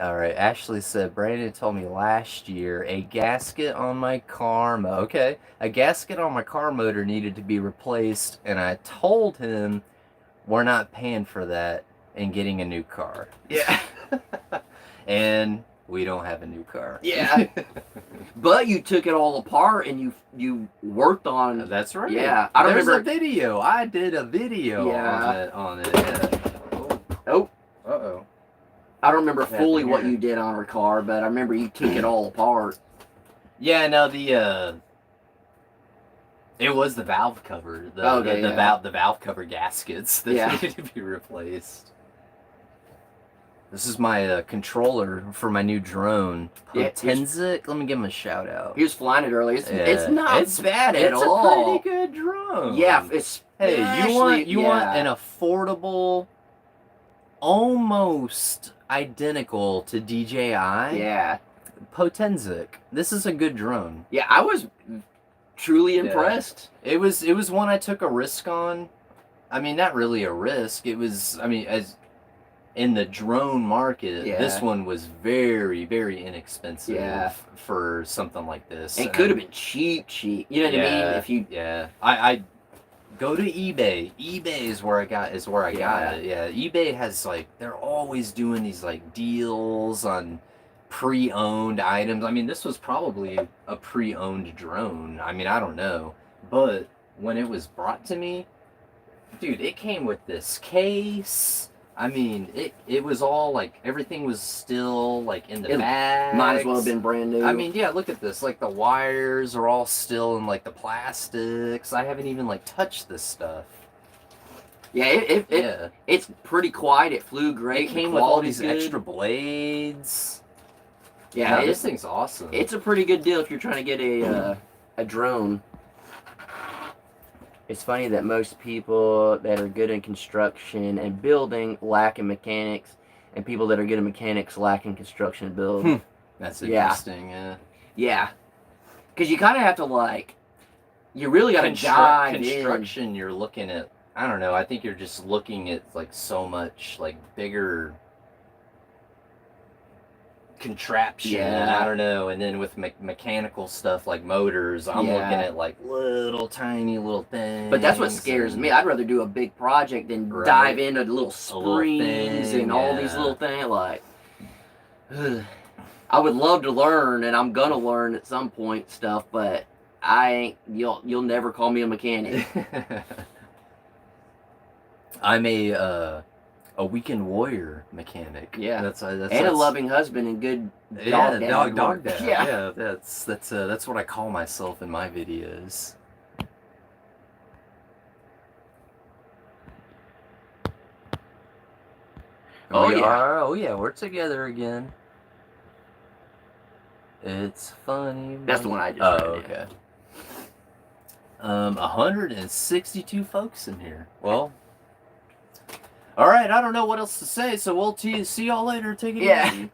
All right, Ashley said, Brandon told me last year a gasket on my car motor needed to be replaced, and I told him we're not paying for that and getting a new car. Yeah. And we don't have a new car. Yeah. But you took it all apart and you worked on... That's right. Yeah. I don't remember... There's a video. I did a video on it. Yeah. Oh. Uh-oh. I don't remember fully what you did on her car, but I remember you took it all apart. Yeah, no, it was the valve cover, the valve cover gaskets that needed to be replaced. This is my controller for my new drone. Tenzik, let me give him a shout out. He was flying it earlier. It's not bad at all. It's a pretty good drone. Yeah, you want an affordable, almost. identical to DJI. Yeah. Potenzic. This is a good drone. Yeah, I was truly impressed. It was one I took a risk on. I mean, not really a risk. It was, I mean, as in the drone market, this one was very, very inexpensive for something like this. It could have been cheap. You know what I mean? If you I go to eBay. eBay is where I got it. Yeah, eBay has like, they're always doing these like deals on pre-owned items. I mean, this was probably a pre-owned drone. I mean, I don't know, but when it was brought to me, dude, it came with this case. I mean, it was all like, everything was still like in the bag. Might as well have been brand new. I mean, yeah, look at this. Like the wires are all still in like the plastics. I haven't even like touched this stuff. Yeah, it's pretty quiet. It flew great. It came with all these extra blades. Yeah, no, this thing's awesome. It's a pretty good deal if you're trying to get a drone. It's funny that most people that are good in construction and building lack in mechanics, and people that are good in mechanics lack in construction and building. That's interesting, Yeah. Because you kind of have to, like, you really got to dive in. Construction, you're looking at, I don't know, I think you're just looking at, like, so much, like, bigger contraption. I don't know. And then with mechanical stuff like motors, I'm looking at like little tiny little things. But that's what scares me. I'd rather do a big project than dive into little springs and all these little things. Like, I would love to learn, and I'm gonna learn at some point stuff, but I ain't. You'll never call me a mechanic. I'm a weekend warrior mechanic. Yeah, that's a loving husband and good dog dad. Yeah, that's what I call myself in my videos. Oh yeah, we're together again. It's funny. That's the one I just read. Okay. 162 folks in here. Well. All right, I don't know what else to say, so we'll see y'all later. Take it easy.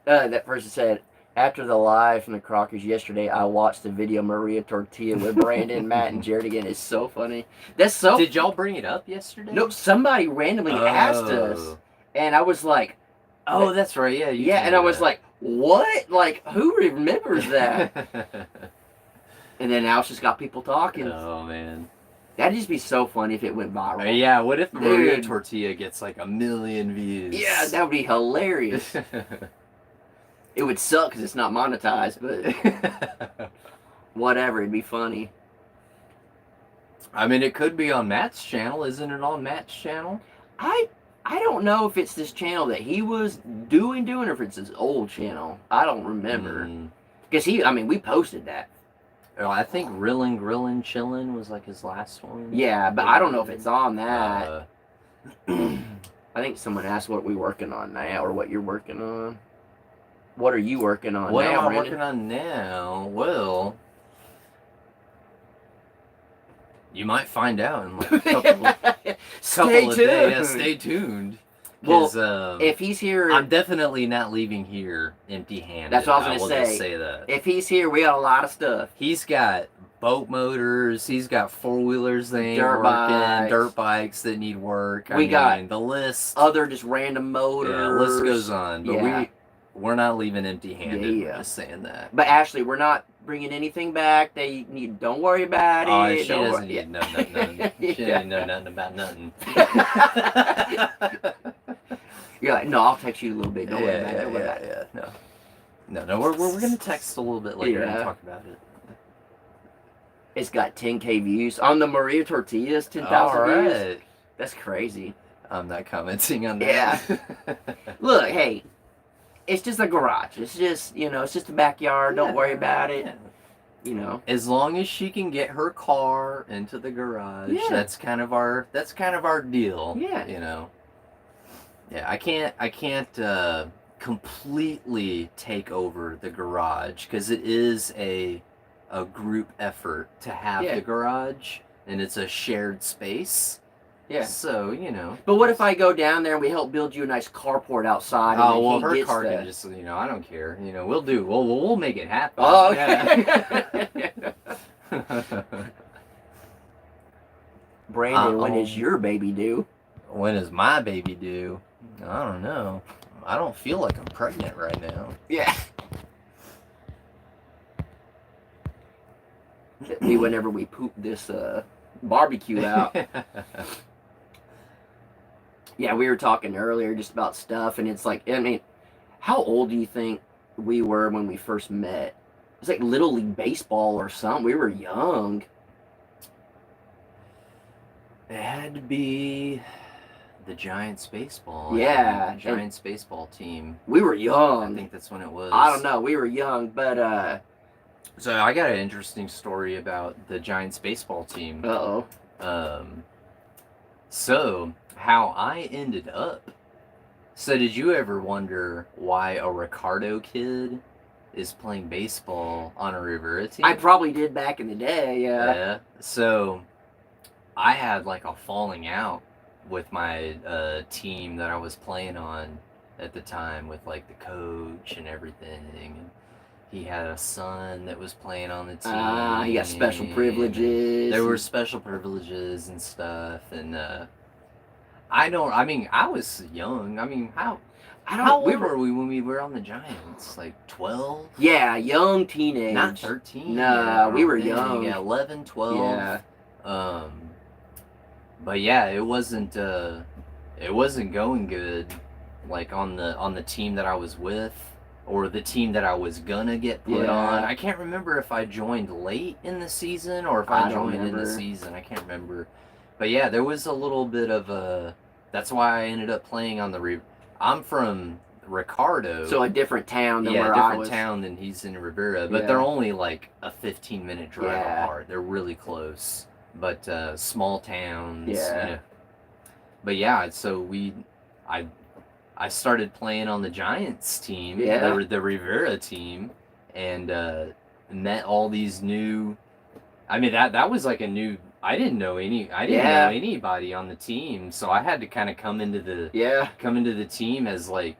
That person said, after the live from the Crockers yesterday, I watched the video Maria Tortilla with Brandon, Matt, and Jared again. It's so funny. That's so. Did y'all bring it up yesterday? Nope. Somebody randomly asked us, and I was like, "Oh, that's right. Yeah, and I was like, what? Like, who remembers that?" And then now it's just got people talking. Oh man. That'd just be so funny if it went viral. Yeah, what if Maria Tortilla gets like 1 million views? Yeah, that would be hilarious. It would suck because it's not monetized, but whatever, it'd be funny. I mean, it could be on Matt's channel. Isn't it on Matt's channel? I don't know if it's this channel that he was doing, or if it's his old channel. I don't remember. Because we posted that. I think Rillin' Grillin' Chillin' was like his last one. Yeah, but I don't know if it's on that. I think someone asked what we're working on now, or what you're working on. What are you working on now, What am I Brandon? working on now? Well, you might find out in like a couple of days. Yeah, stay tuned. Well, if he's here, I'm definitely not leaving here empty-handed. That's what I was going to just say that. If he's here, we got a lot of stuff. He's got boat motors. He's got four-wheelers that ain't working. Dirt bikes that need work. I mean, the list. Other just random motors. Yeah, the list goes on. But we're not leaving empty-handed. Yeah. We're just saying that. But Ashley, we're not bringing anything back. Don't worry about it. She doesn't need no nothing. She doesn't know nothing about nothing. You're like, no, I'll text you a little bit. Don't worry about it. No. We're gonna text a little bit later and talk about it. It's got 10K views on the Maria Tortillas. 10,000 views. That's crazy. I'm not commenting on that. Yeah. Look, hey, it's just a garage. It's just it's just a backyard. Don't worry about it. As long as she can get her car into the garage, that's kind of our deal. Yeah. Yeah, I can't completely take over the garage because it is a group effort to have the garage, and it's a shared space. Yeah. So, you know. But what if I go down there and we help build you a nice carport outside? Oh, and well, he her gets car the... can just, you know, I don't care. You know, we'll make it happen. Oh, yeah. Brandon, when is your baby due? When is my baby due? I don't know. I don't feel like I'm pregnant right now. Yeah. It'll be whenever we poop this barbecue out. Yeah, we were talking earlier just about stuff, and it's like, I mean, how old do you think we were when we first met? It's like Little League Baseball or something. We were young. It had to be the Giants baseball. Yeah. The Giants baseball team. We were young. I think that's when it was. I don't know. We were young, but So I got an interesting story about the Giants baseball team. uh-oh. So how I ended up. So did you ever wonder why a Ricardo kid is playing baseball on a Rivera team? I probably did back in the day, Yeah. So I had like a falling out with my team that I was playing on at the time with like the coach and everything. And he had a son that was playing on the team. He got special privileges. There were special privileges and stuff. And I was young. I mean, how old were we when we were on the Giants? Like 12? Yeah, young teenage. Not 13. Nah, we were young. Yeah, 11, 12. Yeah. But yeah, it wasn't going good, like on the team that I was with, or the team that I was gonna get put on. I can't remember if I joined late in the season or if I joined in the season. I can't remember. But yeah, there was a little bit of a. That's why I ended up playing on the. I'm from Ricardo. So a different town than where I different was. town than he's in Rivera. But they're only like a 15-minute drive Yeah. apart. They're really close. But small towns. Yeah. You know. But yeah, so I started playing on the Giants team, the Rivera team, and met all these new. I mean that was like a new. I didn't know anybody on the team, so I had to kind of come into the team as like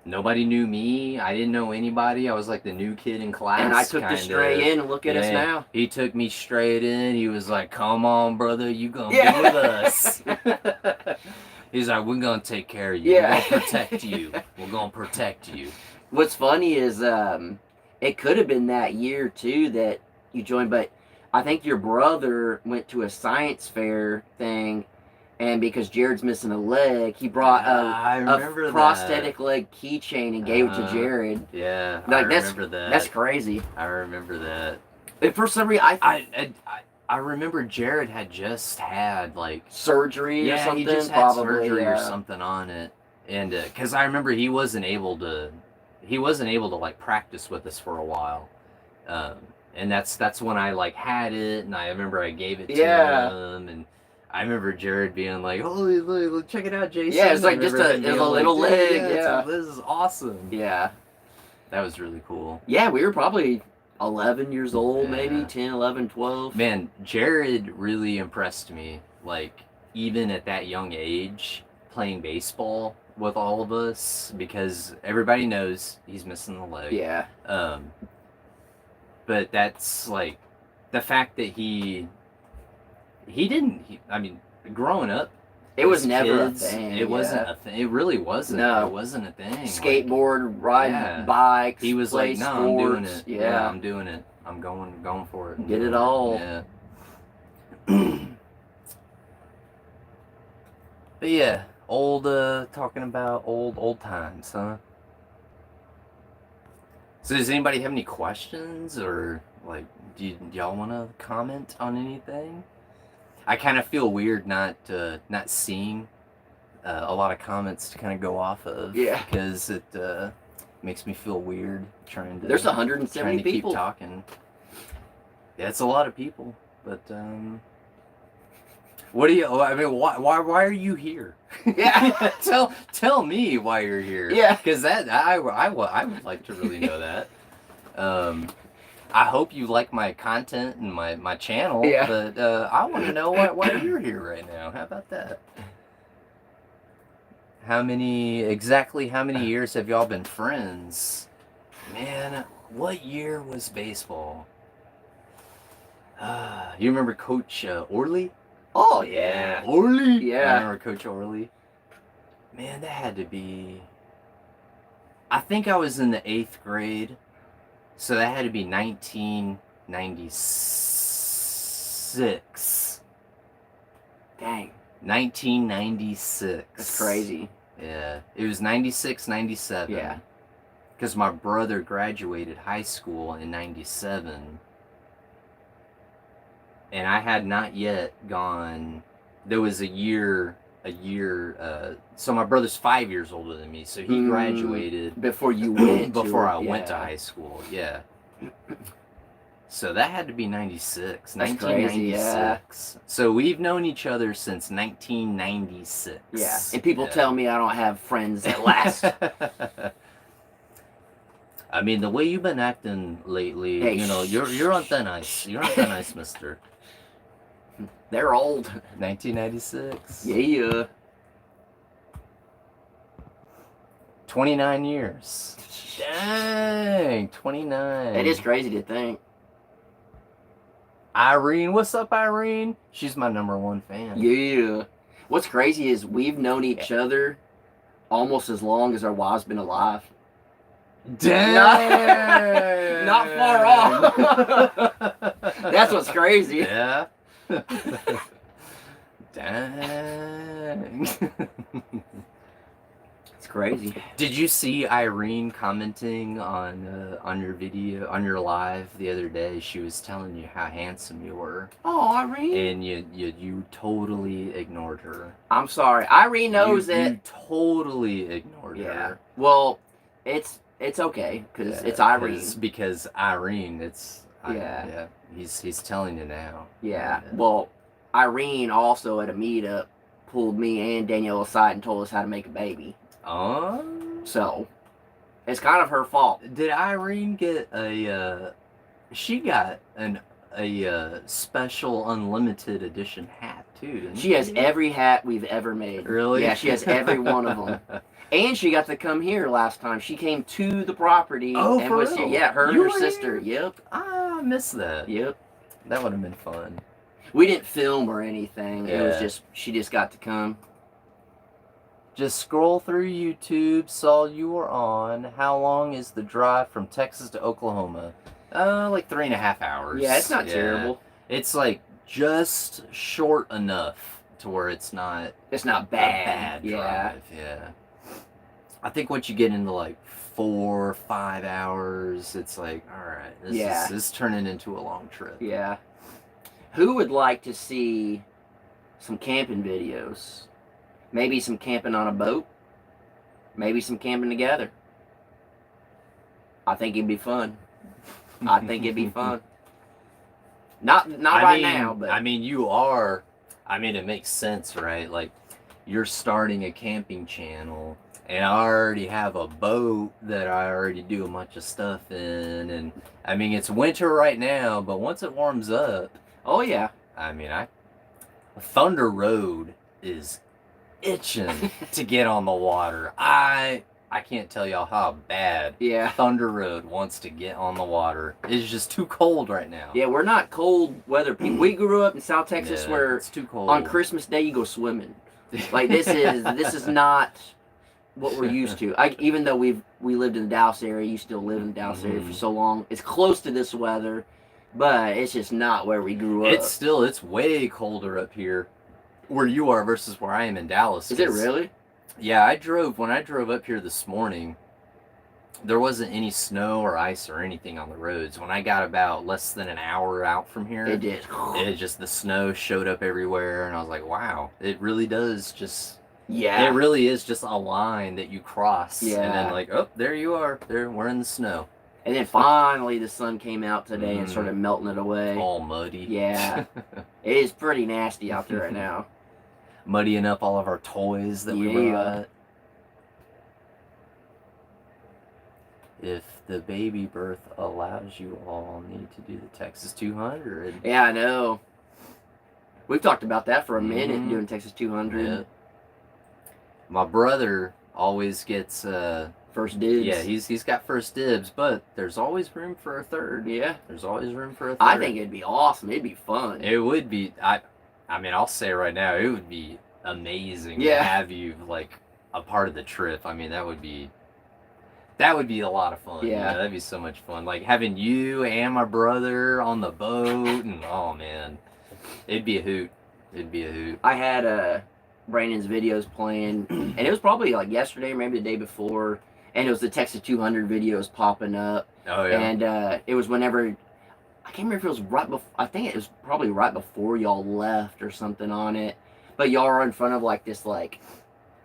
nobody knew me. I didn't know anybody. I was like the new kid in class. And I took the stray in, and look at us now. He took me straight in. He was like, "Come on, brother, you gonna be with us." He's like, "We're gonna take care of you. Yeah. We're gonna protect you. We're gonna protect you." What's funny is it could have been that year too that you joined, but I think your brother went to a science fair thing, and because Jared's missing a leg, he brought a prosthetic leg keychain and gave it to Jared. Yeah, like, I remember that. That's crazy. I remember that. And for some reason, I remember Jared had just had like surgery or something. He just had probably, surgery or something on it, and because I remember he wasn't able to like practice with us for a while, and that's when I like had it, and I remember I gave it to him, and I remember Jared being like, "Holy, look, check it out, Jason!" Yeah, it's like just a little leg. Yeah, this is awesome. Yeah, that was really cool. Yeah, we were probably 11 years old, maybe 10, 11, 12. Man, Jared really impressed me. Like even at that young age, playing baseball with all of us, because everybody knows he's missing the leg. Yeah. But that's like the fact that he didn't. I mean, growing up, it was never a thing. It wasn't a thing. It really wasn't. No, it wasn't a thing. Skateboard, riding bikes. He was like, "No, sports. I'm doing it. Yeah, I'm doing it. I'm going for it. Get it all." Yeah. But yeah, talking about old times, huh? So does anybody have any questions, or like, do y'all want to comment on anything? I kind of feel weird not seeing a lot of comments to kind of go off of. Yeah. Because it makes me feel weird trying to. There's 170 people. Keep talking. Yeah, it's a lot of people, but what do you? I mean, why are you here? Yeah. tell me why you're here. Yeah. Because that I would like to really know that. I hope you like my content and my channel, Yeah. but I want to know why you're here right now. How about that? Exactly how many years have y'all been friends? Man, what year was baseball? You remember Coach Orley? Oh yeah. Orley? Yeah. I remember Coach Orley. Man, that had to be... I think I was in the 8th grade, so that had to be 1996. Dang. 1996. That's crazy. Yeah, it was 96, 97. Yeah. Because my brother graduated high school in 97. And I had not yet gone. There was a year, so my brother's 5 years older than me, so he graduated before you went before I went to high school. Yeah. So that had to be 96, That's 1996. Crazy, yeah. So we've known each other since 1996. Yeah. And people tell me I don't have friends that last. I mean, the way you've been acting lately, Hey, you're on thin ice. You're on thin ice, mister. They're old. 1996. Yeah. 29 years. Dang, 29. It is crazy to think. Irene, what's up, Irene? She's my #1 fan. Yeah. What's crazy is we've known each other almost as long as our wives been alive. Dang! Not far off. That's what's crazy. Yeah. Dang. It's crazy. Did you see Irene commenting on your video, on your live the other day? She was telling you how handsome you were. Oh, Irene. And you totally ignored her. I'm sorry. Irene knows that. You totally ignored her. Well, it's okay because it's Irene. Because Irene, he's telling you now. Yeah. Well, Irene also at a meetup pulled me and Danielle aside and told us how to make a baby. Oh. So, it's kind of her fault. Did Irene get she got a special unlimited edition hat too, didn't she? She has every hat we've ever made. Really? Yeah, she has every one of them. And she got to come here last time. She came to the property. Oh, and for was real? Here. Yeah, her and You her were sister. here? Yep. I missed that. Yep. That would have been fun. We didn't film or anything. Yeah. It was just, she just got to come. Just scroll through YouTube, saw you were on. How long is the drive from Texas to Oklahoma? Like 3.5 hours. Yeah, it's not terrible. It's like just short enough to where it's not. It's not bad. Drive. Yeah. I think once you get into like 4 or 5 hours, it's like, all right, this is turning into a long trip. Yeah. Who would like to see some camping videos? Maybe some camping on a boat. Maybe some camping together. I think it'd be fun. I think it'd be fun. Not right now, but I mean, you are. I mean, it makes sense, right? Like, you're starting a camping channel, and I already have a boat that I already do a bunch of stuff in, and I mean, it's winter right now, but once it warms up, oh yeah. I mean, Thunder Road is itching to get on the water. I can't tell y'all how bad Thunder Road wants to get on the water. It's just too cold right now. Yeah, we're not cold weather people. We grew up in South Texas where it's too cold. On Christmas Day you go swimming. Like this is not what we're used to. Even though we lived in the Dallas area, you still live in the Dallas area for so long. It's close to this weather, but it's just not where we grew up. It's way colder up here where you are versus where I am in Dallas. Is it really? Yeah, when I drove up here this morning, there wasn't any snow or ice or anything on the roads. When I got about less than an hour out from here, it did. It just, the snow showed up everywhere, and I was like, wow, it really does just, yeah. It really is just a line that you cross. Yeah. And then like, oh, there you are. We're in the snow. And then finally the sun came out today and started melting it away. All muddy. Yeah. It is pretty nasty out there right now. Muddying up all of our toys that we brought. if the baby birth allows you all, need to do the Texas 200. Yeah, I know. We've talked about that for a minute, doing Texas 200. Yeah. My brother always gets first dibs. Yeah, he's got first dibs, but there's always room for a third. Yeah, there's always room for a third. I think it'd be awesome. It'd be fun. It would be. I mean, I'll say right now, it would be amazing to have you like a part of the trip. I mean, that would be a lot of fun. Yeah, that'd be so much fun. Like having you and my brother on the boat, and oh man, it'd be a hoot. It'd be a hoot. I had Brandon's videos playing, and it was probably like yesterday, or maybe the day before, and it was the Texas 200 videos popping up. Oh yeah. And it was whenever, I can't remember if it was right before. I think it was probably right before y'all left or something on it. But y'all are in front of like this like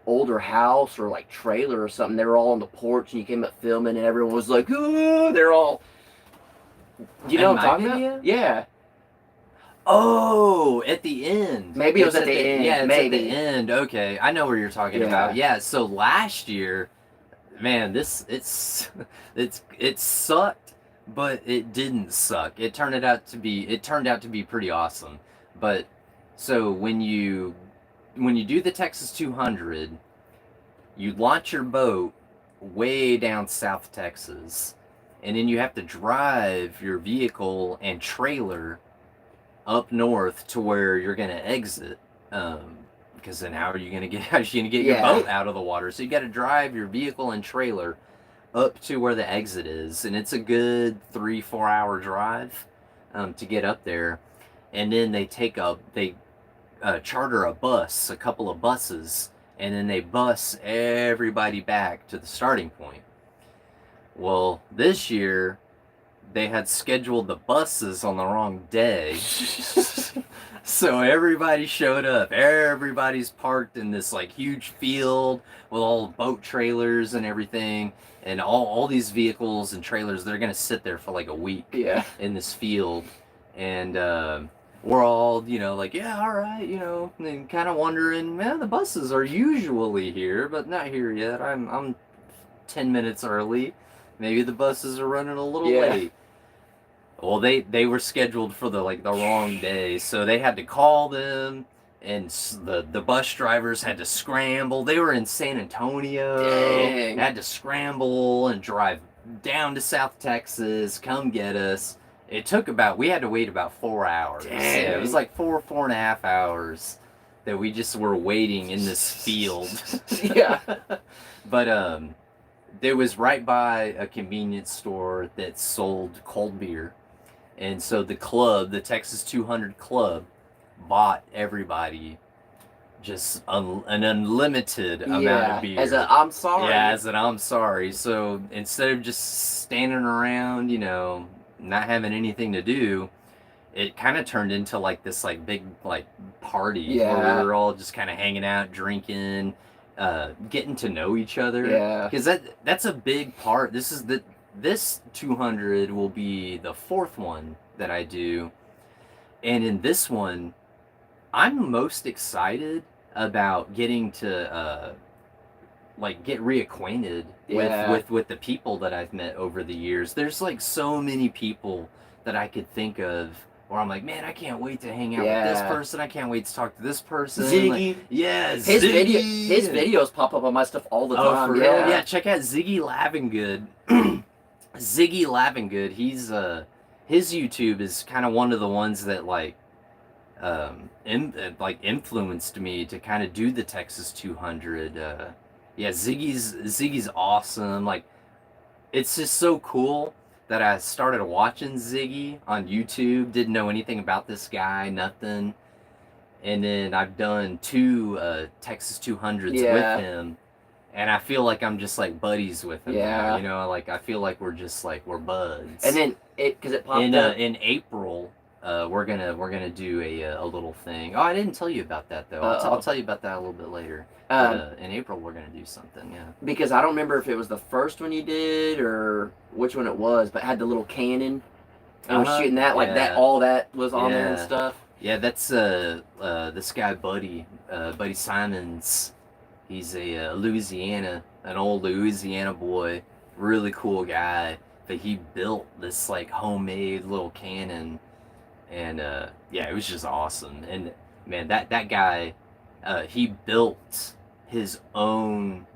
older house or like trailer or something. They were all on the porch, and you came up filming, and everyone was like, "Ooh!" They're all. You know what I'm talking about? Yeah. Oh, at the end. Maybe it was at the end. Yeah, it's maybe. at the end. Okay, I know where you're talking about. Yeah, so last year, man, it sucked, but it didn't suck. It turned out to be pretty awesome. But so when you do the Texas 200, you launch your boat way down South Texas, and then you have to drive your vehicle and trailer up north to where you're gonna exit, because then how are you gonna get your boat out of the water? So you got to drive your vehicle and trailer up to where the exit is, and it's a good 3-4 hour drive to get up there, and then they charter a couple of buses, and then they bus everybody back to the starting point. Well, this year they had scheduled the buses on the wrong day. So everybody showed up. Everybody's parked in this like huge field with all boat trailers and everything. And all these vehicles and trailers, they're going to sit there for like a week in this field. And we're all, like, yeah, all right, and kind of wondering, man, the buses are usually here, but not here yet. I'm 10 minutes early. Maybe the buses are running a little late. Well, they were scheduled for the wrong day, so they had to call them, and the bus drivers had to scramble. They were in San Antonio. Dang. Had to scramble and drive down to South Texas, come get us. We had to wait about 4 hours. Dang. Yeah, it was like 4.5 hours that we just were waiting in this field. Yeah. But it was right by a convenience store that sold cold beer. And so the Texas 200 Club, bought everybody just an unlimited amount of beer. As a I'm sorry. Yeah, as an I'm sorry. So instead of just standing around, not having anything to do, it kind of turned into like this big party where we were all just kind of hanging out, drinking, getting to know each other. Yeah. Because that's a big part. This 200 will be the fourth one that I do. And in this one, I'm most excited about getting to get reacquainted with the people that I've met over the years. There's so many people that I could think of where I'm like, man, I can't wait to hang out with this person. I can't wait to talk to this person. Ziggy. His videos pop up on my stuff all the time. Oh, for real? Yeah, check out Ziggy Lavingood. Ziggy Lavingood, he's his YouTube is kind of one of the ones that influenced me to kind of do the Texas 200. Ziggy's awesome. It's just so cool that I started watching Ziggy on YouTube. Didn't know anything about this guy, nothing. And then I've done 2 Texas 200s with him. And I feel like I'm just buddies with him now, I feel like we're just we're buds. And then because it popped up in April, we're gonna do a little thing. Oh, I didn't tell you about that though. I'll tell you about that a little bit later. In April, we're gonna do something. Yeah. Because I don't remember if it was the first one you did or which one it was, but had the little cannon. I was shooting that that. All that was on there and stuff. Yeah, that's this guy Buddy Simons. He's an old Louisiana boy. really cool guy. But he built this like homemade little cannon, and yeah, it was just awesome. And man, that guy, he built his own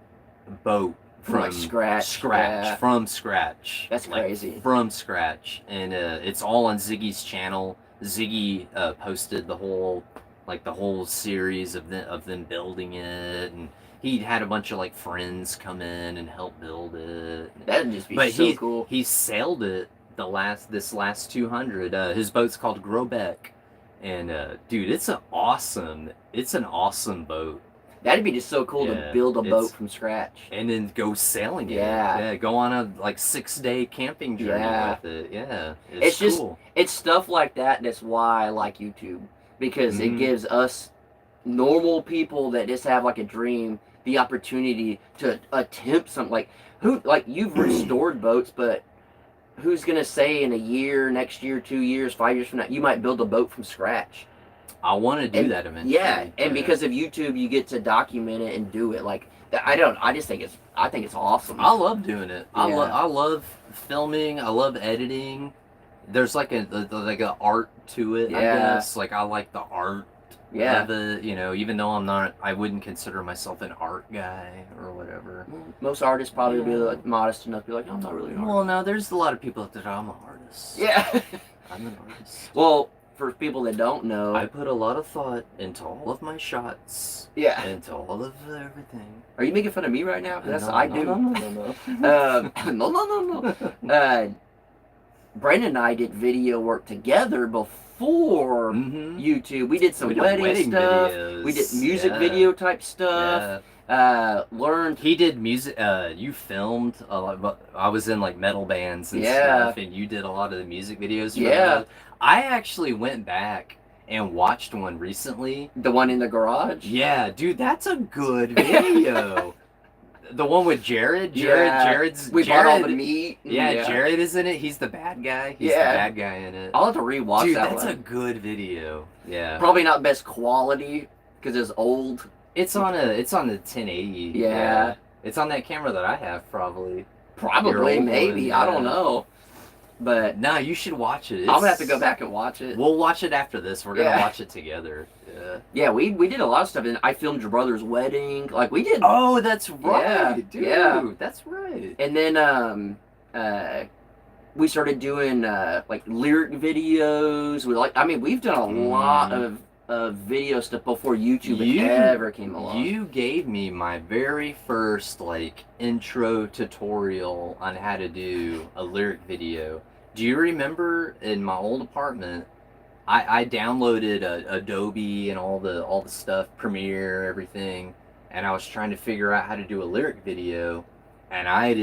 boat from like scratch. Yeah. from scratch. That's like, crazy. From scratch, and it's all on Ziggy's channel. Ziggy posted the whole series of them building it, and he had a bunch of like friends come in and help build it. That'd just be so cool. He sailed it this last 200. His boat's called Grobeck, and dude, it's an awesome boat. That'd be just so cool to build a boat from scratch. And then go sailing it. Yeah. Yeah, go on a 6-day camping journey with it. Yeah. It's cool. It's stuff like that's why I like YouTube. Because it gives us normal people that just have like a dream the opportunity to attempt something. Like you've restored boats, but who's gonna say in a year, next year, 2 years, 5 years from now, you might build a boat from scratch? I want to do that eventually. Yeah, and because of YouTube, you get to document it and do it. Like I think it's awesome. I love doing it. Yeah. I love filming. I love editing. There's like a art to it. I guess. Like I like the art. Yeah. Of it, even though I wouldn't consider myself an art guy or whatever. Most artists probably would be like modest enough to be like, I'm not really an artist. Well, no, there's a lot of people that I'm an artist. Yeah. I'm an artist. Well, for people that don't know, I put a lot of thought into all of my shots. Yeah. Into all of everything. Are you making fun of me right now? Because No, I do. No. Brandon and I did video work together before YouTube. We did some wedding stuff. Videos. We did music video type stuff. Learned. He did music. You filmed a lot. I was in like metal bands and stuff, and you did a lot of the music videos. For those. I actually went back and watched one recently. The one in the garage? Yeah, dude, that's a good video. The one with Jared? We bought all the meat. Yeah, Jared is in it. He's the bad guy. He's the bad guy in it. I'll have to rewatch that one. Dude, that's a good video. Yeah. Probably not best quality because it's old. It's on the 1080. Yeah. It's on that camera that I have, probably. Probably, maybe. I don't know. But no, you should watch it. I'm gonna have to go back and watch it. We'll watch it after this. We're gonna watch it together. Yeah, we did a lot of stuff, and I filmed your brother's wedding. Like we did. Oh, that's right, dude. Yeah, that's right. And then we started doing like lyric videos. We've done a lot of video stuff before YouTube ever came along. You gave me my very first like intro tutorial on how to do a lyric video. Do you remember in my old apartment? I downloaded Adobe and all the stuff, Premiere, everything, and I was trying to figure out how to do a lyric video, and I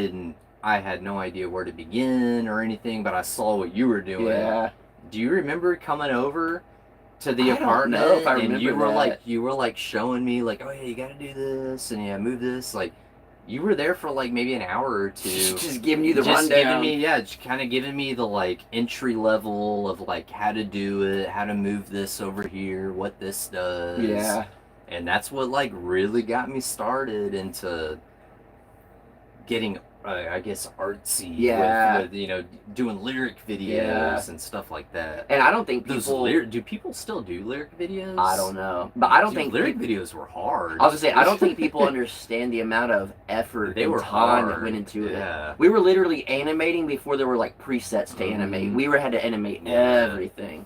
had no idea where to begin or anything, but I saw what you were doing. Yeah. Do you remember coming over to the apartment? I don't know if I remember and you were that. like showing me like, oh yeah, you gotta do this and yeah, move this. Like you were there for like maybe an hour or two. Just giving you the rundown. Just kind of giving me the like entry level of like how to do it, how to move this over here, what this does. Yeah. And that's what like really got me started into getting I guess artsy with doing lyric videos and stuff like that. And I don't think people do people still do lyric videos? I don't know, but I don't think lyric videos were hard. I was gonna say I don't think people understand the amount of effort and time that went into it. We were literally animating before there were like presets to animate. We had to animate everything.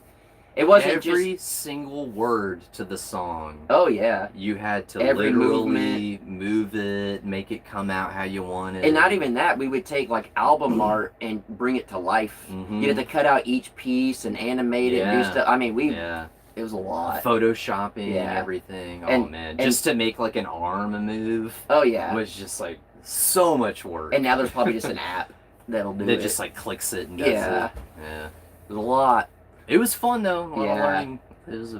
It wasn't every single word to the song. Oh yeah. You had to every literally move it, make it come out how you want it. And not even that, we would take like album art and bring it to life. You had to cut out each piece and animate it and do stuff. I mean, it was a lot. Photoshopping and everything. Oh man, just to make like an arm move. Oh yeah. Was just like so much work. And now there's probably just an app that'll do it. That just like clicks it and does it. Yeah. There's a lot. It was fun though. Learning. It was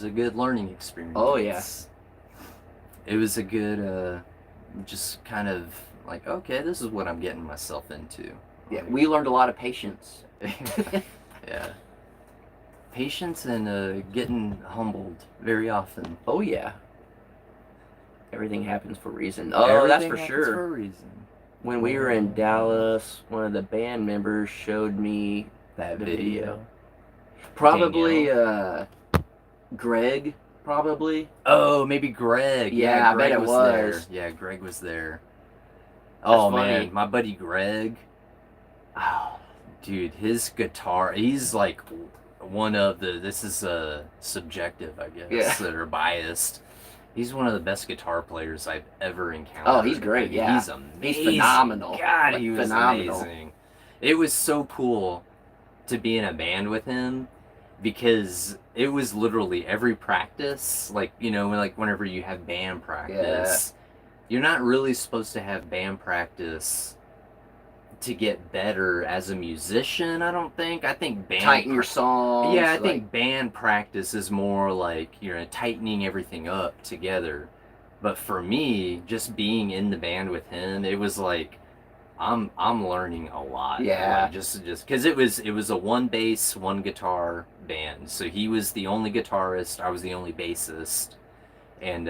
a good learning experience. Oh yeah. It was a good, just kind of like, okay, this is what I'm getting myself into. Yeah, we learned a lot of patience. Yeah. Patience and getting humbled very often. Oh yeah. Everything happens for a reason. Oh, that's for sure. For a reason. When we were in Dallas, one of the band members showed me That the video. Probably Greg, probably. Oh, maybe Greg. Yeah, I Greg bet it was was. there. Yeah, Greg was there. Oh funny. man, my buddy Greg. Oh, dude, his guitar. He's like one of the. This is subjective, I guess, that are biased. He's one of the best guitar players I've ever encountered. Oh, he's great. Yeah, he's amazing. He's phenomenal. God, he was phenomenal. amazing. It was so cool to be in a band with him because it was literally every practice. Like, you know, like whenever you have band practice, you're not really supposed to have band practice to get better as a musician, I don't think. I think band tighten your songs. Yeah, I think band practice is more like, you know, tightening everything up together. But for me, just being in the band with him, it was like I'm learning a lot. Yeah. Like just because it was a one bass, one guitar band. So he was the only guitarist, I was the only bassist, and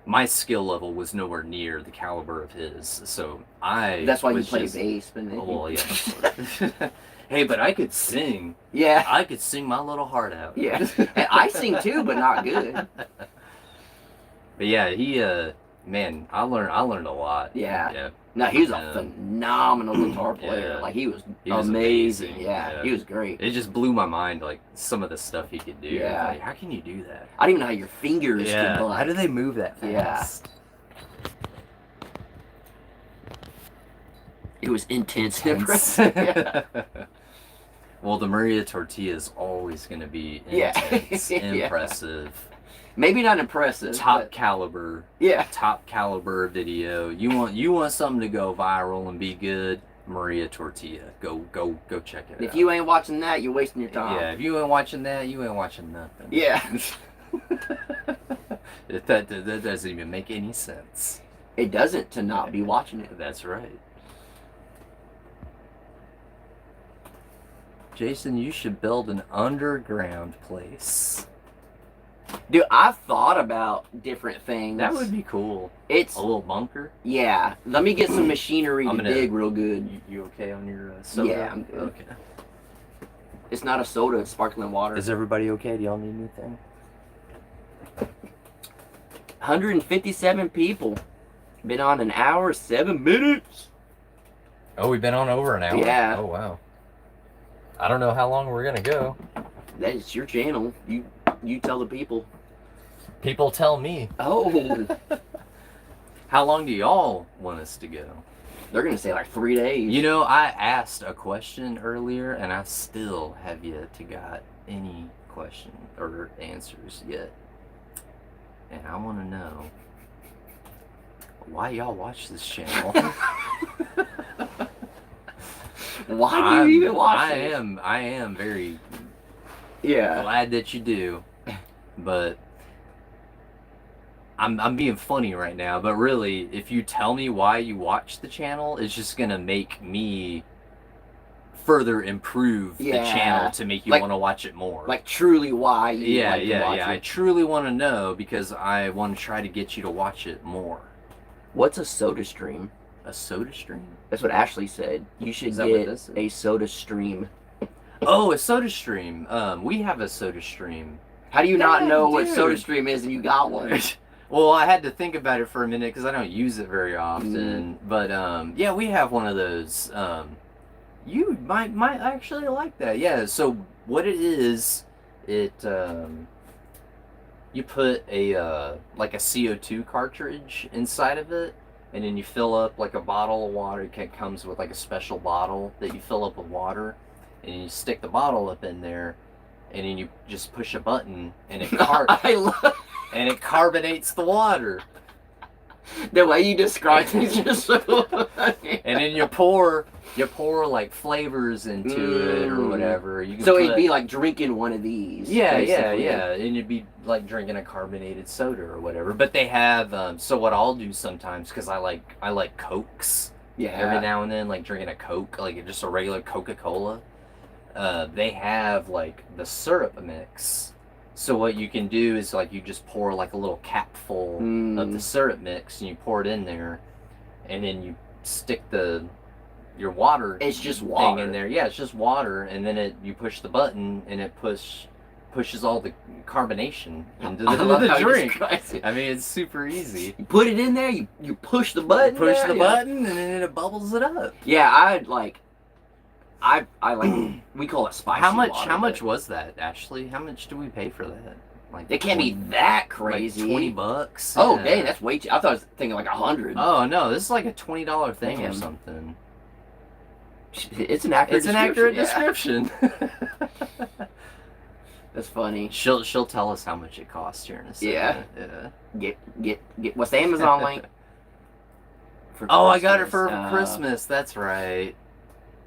my skill level was nowhere near the caliber of his, so That's why you play bass, but well, yeah. Hey, but I could sing. Yeah, I could sing my little heart out. Yeah, and I sing too, but not good. But yeah, he man, I learned a lot. Yeah. No, he was a phenomenal guitar player. Yeah. Like he was amazing. amazing. Yeah, he was great. It just blew my mind, like some of the stuff he could do. Yeah. Like, how can you do that? I don't even know how your fingers could like. How do they move that fast? It was intense. Well, the Maria tortilla is always going to be intense, impressive. Maybe not impressive. Top caliber. Yeah. Top caliber video. You want something to go viral and be good? Maria tortilla. Go check it out. If you ain't watching that, you're wasting your time. Yeah. If you ain't watching that, you ain't watching nothing. Yeah. that doesn't even make any sense. It doesn't to not be watching it. That's right. Jason, you should build an underground place. Dude, I've thought about different things. That would be cool. It's a little bunker. Yeah. Let me get some machinery to dig real good. You okay on your soda? Yeah, I'm good. Okay. It's not a soda, it's sparkling water. Is everybody okay? Do y'all need anything? 157 people. Been on an hour, 7 minutes. Oh, we've been on over an hour? Yeah. Oh, wow. I don't know how long we're going to go. That is your channel. You tell the people. People tell me. Oh. How long do y'all want us to go? They're going to say like 3 days. You know, I asked a question earlier, and I still have yet to got any question or answers yet. And I want to know, why y'all watch this channel? Why do you even watch it? I am very glad that you do, but I'm being funny right now. But really, if you tell me why you watch the channel, it's just gonna make me further improve the channel to make you want to watch it more. Like truly why you like to watch it. I truly want to know because I want to try to get you to watch it more. What's a soda stream? A soda stream? That's what Ashley said. You should get a soda stream. Oh, a soda stream. We have a soda stream. How do you not know what soda stream is and you got one? Well, I had to think about it for a minute because I don't use it very often. But yeah, we have one of those. You might actually like that. Yeah. So what it is, you put a like a CO2 cartridge inside of it. And then you fill up like a bottle of water. It comes with like a special bottle that you fill up with water. And you stick the bottle up in there. And then you just push a button. And it and it carbonates the water. The way you describe it is just so funny. And then you pour like flavors into it or whatever. You can it'd be like drinking one of these. Yeah. And you'd be like drinking a carbonated soda or whatever. But they have so what I'll do sometimes because I like Cokes. Yeah. Every now and then, like drinking a Coke, like just a regular Coca-Cola. They have like the syrup mix. So what you can do is like you just pour like a little capful of the syrup mix and you pour it in there, and then you stick your water It's just thing water in there. Yeah, it's just water, and then you push the button, and it pushes all the carbonation into I love the how you drink. describe it. I mean, it's super easy. You put it in there. You push the button. You push there, the yeah. button, and then it bubbles it up. Yeah, I like. We call it spicy How much? water, How much but was that, Ashley? How much do we pay for that? Like it can't be that crazy. Like $20. Oh, Yeah. dang, that's way too. I thought I was thinking like 100. Oh no, this is like a $20 thing or Damn. something. It's an accurate. It's an accurate yeah. description. That's funny. She'll tell us how much it costs here in a second. Yeah. Get. What's the Amazon link? Oh, I got it for Christmas. Christmas. That's right.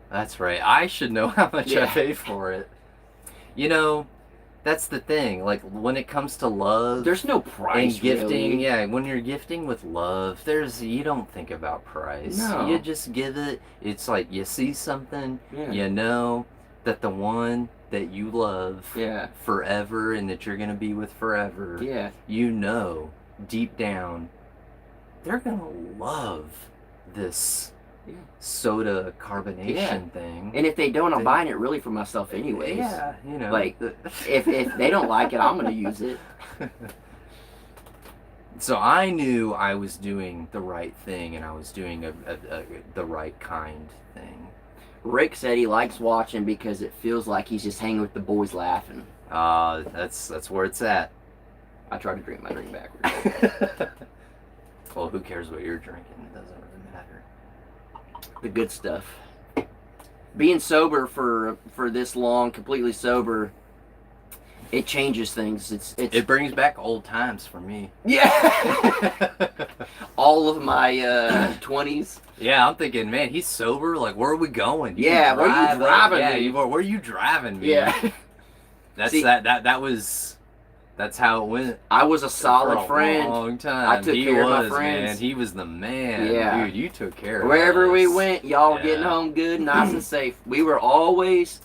That's right. I should know how much I Yeah. pay for it. You know, that's the thing. Like when it comes to love, There's no price. and gifting, really. yeah, when you're gifting with love, you don't think about price. No. You just give it. It's like you see something, Yeah. you know that the one that you love Yeah. forever and that you're gonna be with forever, Yeah. you know deep down they're gonna love this Yeah. soda carbonation Yeah. thing. And if they don't, I'm buying it really for myself anyways. Yeah, you know, Like, if they don't like it, I'm gonna use it. So I knew I was doing the right thing, and I was doing the right kind thing. Rick said he likes watching because it feels like he's just hanging with the boys laughing. That's where it's at. I tried to drink my drink backwards. Well, who cares what you're drinking? It doesn't really matter. The good stuff. Being sober for this long, completely sober, it changes things. It brings back old times for me. Yeah. All of my 20s. Yeah, I'm thinking, man, he's sober. Like, where are we going? Yeah, where you driving Yeah, me? where are you driving me? Yeah. That's See- that's how it went. I was a solid for a friend. long time. I took he care of was, my friends. Man. He was the man. Yeah. Dude, you took care of Wherever we us. went, y'all Yeah. getting home good, nice and safe. We were always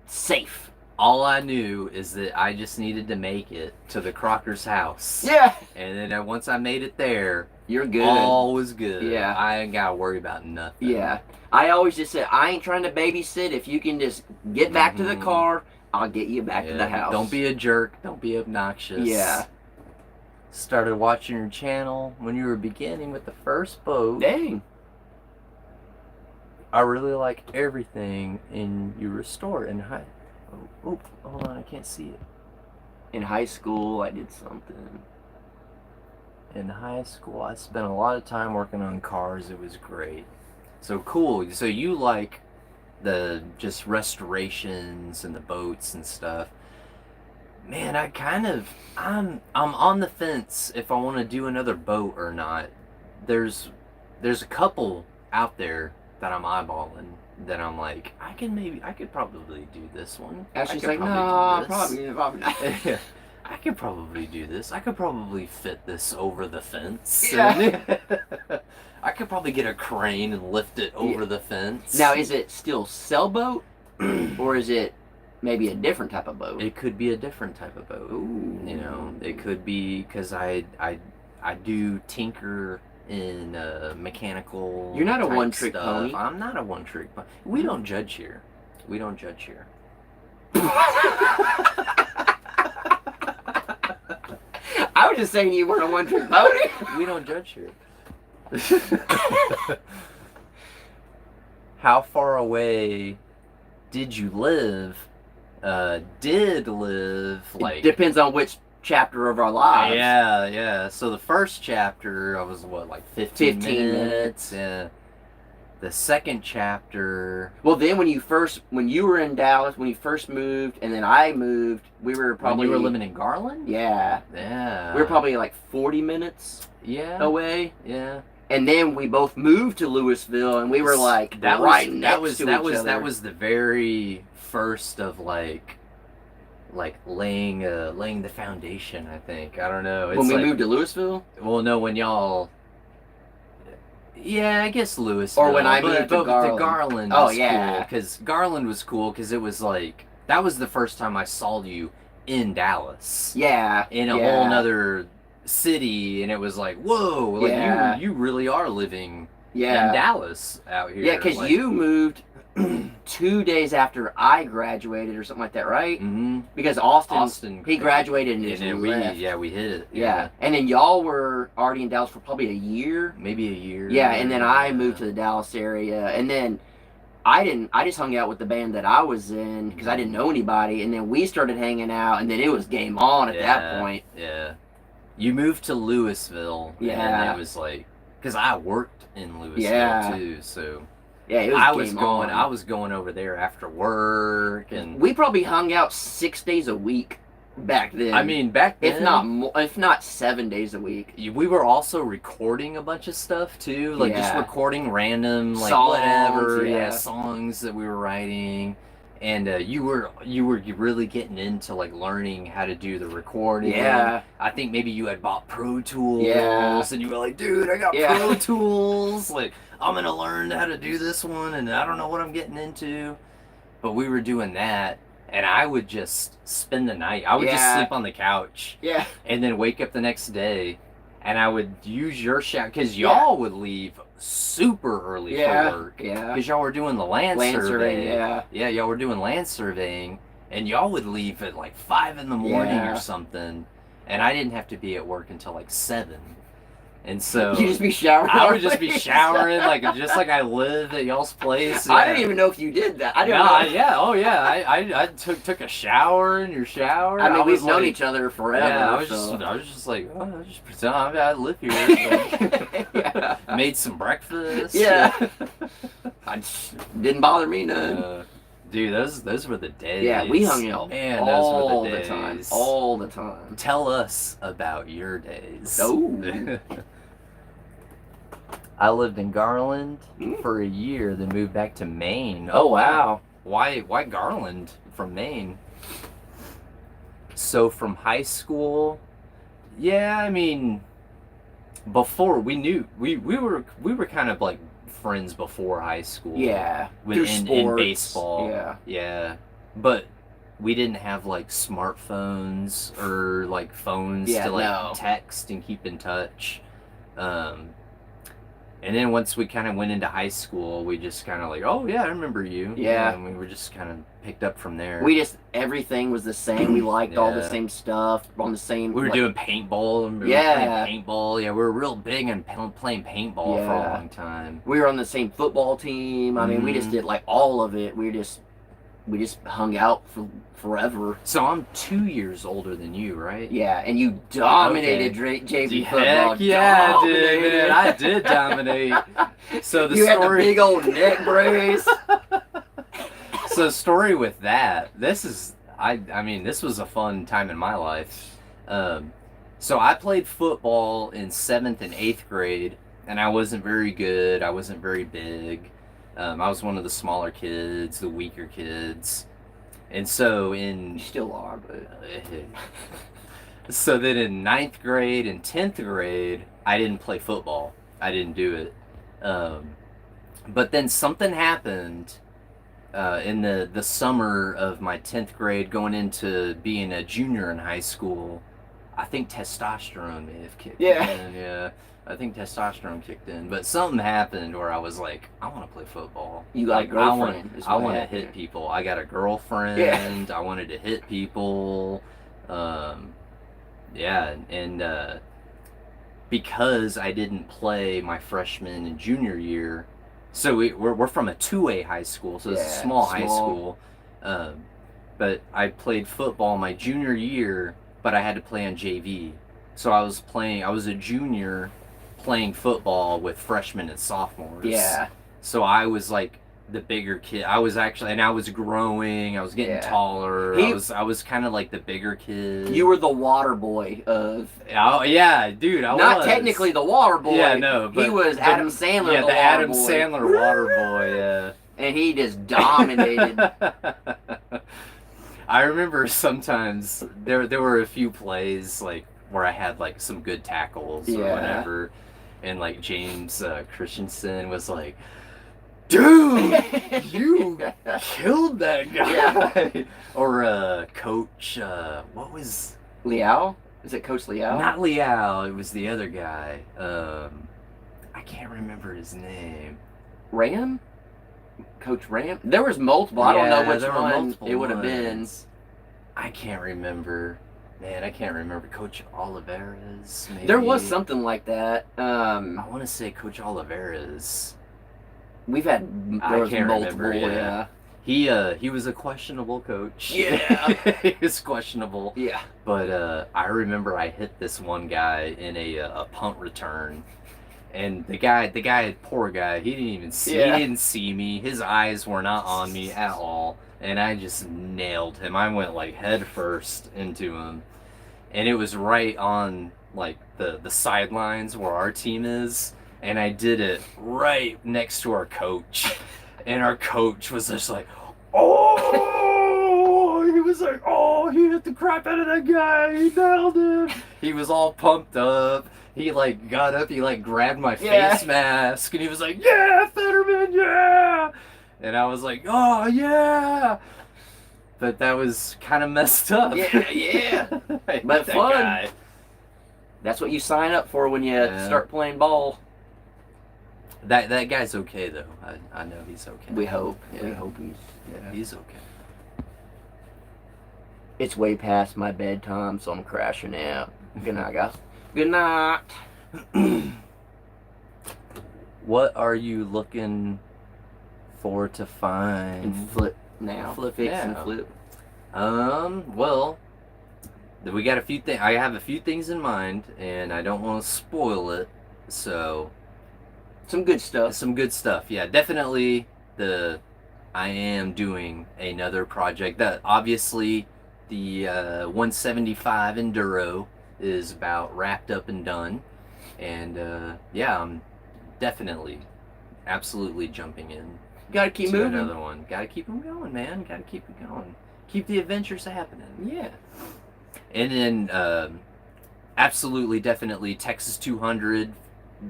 safe. All I knew is that I just needed to make it to the Crockers' house. Yeah. And then once I made it there, You're good. all was good. Yeah. I ain't got to worry about nothing. Yeah. I always just said, I ain't trying to babysit. If you can just get back to the Mhm. car, I'll get you back to the house. Don't be a jerk. Don't be obnoxious. Yeah. Started watching your channel when you were beginning with the first boat. Dang. I really like everything in your restore in high. Oh, hold on, I can't see it. In high school, I did something. In high school, I spent a lot of time working on cars. It was great. So cool. So you like the just restorations and the boats and stuff. Man, I'm on the fence if I want to do another boat or not. There's a couple out there that I'm eyeballing that I'm like, I could probably do this one. Ashley's I could like, probably do this." probably not. I could probably do this. I could probably fit this over the fence. Yeah. I could probably get a crane and lift it over the fence. Now, is it still sailboat, or is it maybe a different type of boat? It could be a different type of boat. Ooh. You know, it could be because I do tinker in mechanical. You're not a type one-trick stuff. pony. I'm not a one-trick pony. We don't judge here. We don't judge here. I was just saying you weren't a one-trick pony. We don't judge here. How far away did you live? Like Depends on which chapter of our lives. yeah. So the first chapter I was like 15 minutes. Yeah. The second chapter, Well, then when you were in Dallas, when you first moved, and then I moved, we were probably when you were living in Garland. Yeah, Yeah. we were probably like 40 minutes away. Yeah. And then we both moved to Louisville, and we were like that right was next to each other. that was the very first of like laying the foundation. I think I don't know. It's when we like, moved to Louisville. Well, no, when y'all. Yeah, I guess Louisville. Or when I moved to Garland. Garland. Oh, Was yeah. because Garland was cool because it was like that was the first time I saw you in Dallas. Yeah, In a whole nother city, and it was like, whoa, like Yeah. you really are living Yeah. in Dallas out here. Yeah, because like, you moved 2 days after I graduated or something like that, right? Mhm. Because Austin, Austin, he graduated and just then left. we hit it. Yeah. And then y'all were already in Dallas for probably a year. Maybe a year. Yeah, and then I moved to the Dallas area, and then I just hung out with the band that I was in because I didn't know anybody, and then we started hanging out, and then it was game on at that point. Yeah. You moved to Louisville. Yeah. And then it was like, because I worked in Louisville too, so. Yeah, it was I was going over there after work, and we probably hung out 6 days a week back then. I mean, back then, if not 7 days a week. We were also recording a bunch of stuff too, like just recording random, like songs, whatever, songs that we were writing. And you were really getting into like learning how to do the recording. Yeah. I think maybe you had bought Pro Tools. Yeah. And you were like, dude, I got Pro Tools. Like, I'm gonna learn how to do this one, and I don't know what I'm getting into. But we were doing that, and I would just spend the night. I would just sleep on the couch. Yeah. And then wake up the next day, and I would use your shower because y'all would leave super early for work. Yeah. Because y'all were doing the land survey. Yeah. Yeah, y'all were doing land surveying, and y'all would leave at like 5 in the morning or something, and I didn't have to be at work until like 7. And so you just be showering. I would just be showering, like just like I lived at y'all's place. Yeah. I didn't even know if you did that. I didn't know. I took a shower in your shower. I mean, we've known each other forever. Yeah, I was just like, I just pretend I live here. So. Made some breakfast. Yeah. I just didn't bother me none. Dude, those were the days. Yeah, we hung out all the time. All the time. Tell us about your days. Oh. I lived in Garland for a year, then moved back to Maine. Oh, wow. Why Garland from Maine? So from high school, I mean, before we knew we were kind of like friends before high school. Yeah. In baseball. Yeah. Yeah. But we didn't have like smartphones or like phones to like text and keep in touch. And then once we kind of went into high school, we just kind of like, oh yeah, I remember you. Yeah. And we were just kind of picked up from there. Everything was the same. We liked all the same stuff on the same. We were doing paintball. Playing paintball. Yeah, we were real big on playing paintball for a long time. We were on the same football team. I mean, we just did like all of it. We just hung out for forever. So I'm 2 years older than you, right? Yeah, and you dominated JV football. Heck yeah, I did, man. I did dominate. So you had the big old neck brace. So the story with that, this was a fun time in my life. So I played football in 7th and 8th grade, and I wasn't very good. I wasn't very big. I was one of the smaller kids, the weaker kids. And so You still are, but... So then in 9th grade and 10th grade, I didn't play football. I didn't do it. But then something happened in the summer of my 10th grade going into being a junior in high school. I think testosterone may have kicked in. Yeah. I think testosterone kicked in, but something happened where I was like, I want to play football. You got a girlfriend. I want to hit people. I got a girlfriend. Yeah. I wanted to hit people. Because I didn't play my freshman and junior year, so we're from a 2A high school, so it's a small high school. But I played football my junior year, but I had to play on JV. So I was a junior playing football with freshmen and sophomores. Yeah. So I was like the bigger kid. I was growing. I was getting taller. I was kind of like the bigger kid. You were the water boy of. Oh yeah, dude. Not technically the water boy. Yeah, no. But he was Adam Sandler. Yeah, the Adam boy. Sandler water boy. Yeah. And he just dominated. I remember sometimes there were a few plays like where I had like some good tackles or whatever, and like James Christensen was like, dude, you killed that guy. Yeah. Or Coach, what was... Liao? Is it Coach Liao? Not Liao, it was the other guy. I can't remember his name. Ram? Coach Ram? There was multiple. I don't know which there were one multiple it would have been. ones. I can't remember. Man, I can't remember. Coach Oliveras, maybe. There was something like that. I want to say Coach Oliveras. There was can't multiple, remember, yeah. He was a questionable coach. Yeah. He was questionable. Yeah. But I remember I hit this one guy in a punt return. And the guy, poor guy, he didn't see me. His eyes were not on me at all. And I just nailed him. I went like head first into him. And it was right on like the sidelines where our team is. And I did it right next to our coach. And our coach was just like, oh! He was like, oh, he hit the crap out of that guy. He nailed him. He was all pumped up. He like got up, he like grabbed my face mask, and he was like, yeah, Fetterman, yeah! And I was like, oh, yeah! But that was kind of messed up. Yeah. But fun. Guy. That's what you sign up for when you start playing ball. That guy's okay, though. I know he's okay. We hope. Yeah. We hope he's okay. It's way past my bedtime, so I'm crashing out. Good night, guys. Good night. What are you looking for to find? And flip now. Fix and flip. Well, we got a few things. I have a few things in mind, and I don't want to spoil it. So, some good stuff. Yeah, definitely. I am doing another project. That obviously, the 175 Enduro is about wrapped up and done, and I'm definitely, absolutely jumping in. Gotta keep moving. Another one. Gotta keep them going, man. Gotta keep it going. Keep the adventures happening. Yeah. And then, absolutely, definitely, Texas 200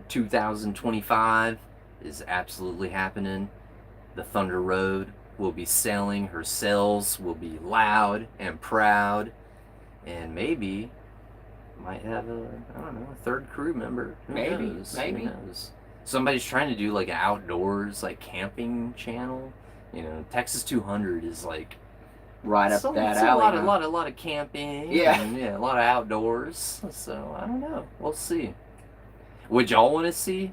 2025 is absolutely happening. The Thunder Road will be sailing. Her sails will be loud and proud, and maybe might have a third crew member. Who knows? Who knows? Somebody's trying to do like an outdoors like camping channel. You know, Texas 200 is like right up that alley. A lot of camping. Yeah. And, a lot of outdoors. So I don't know. We'll see. Would y'all want to see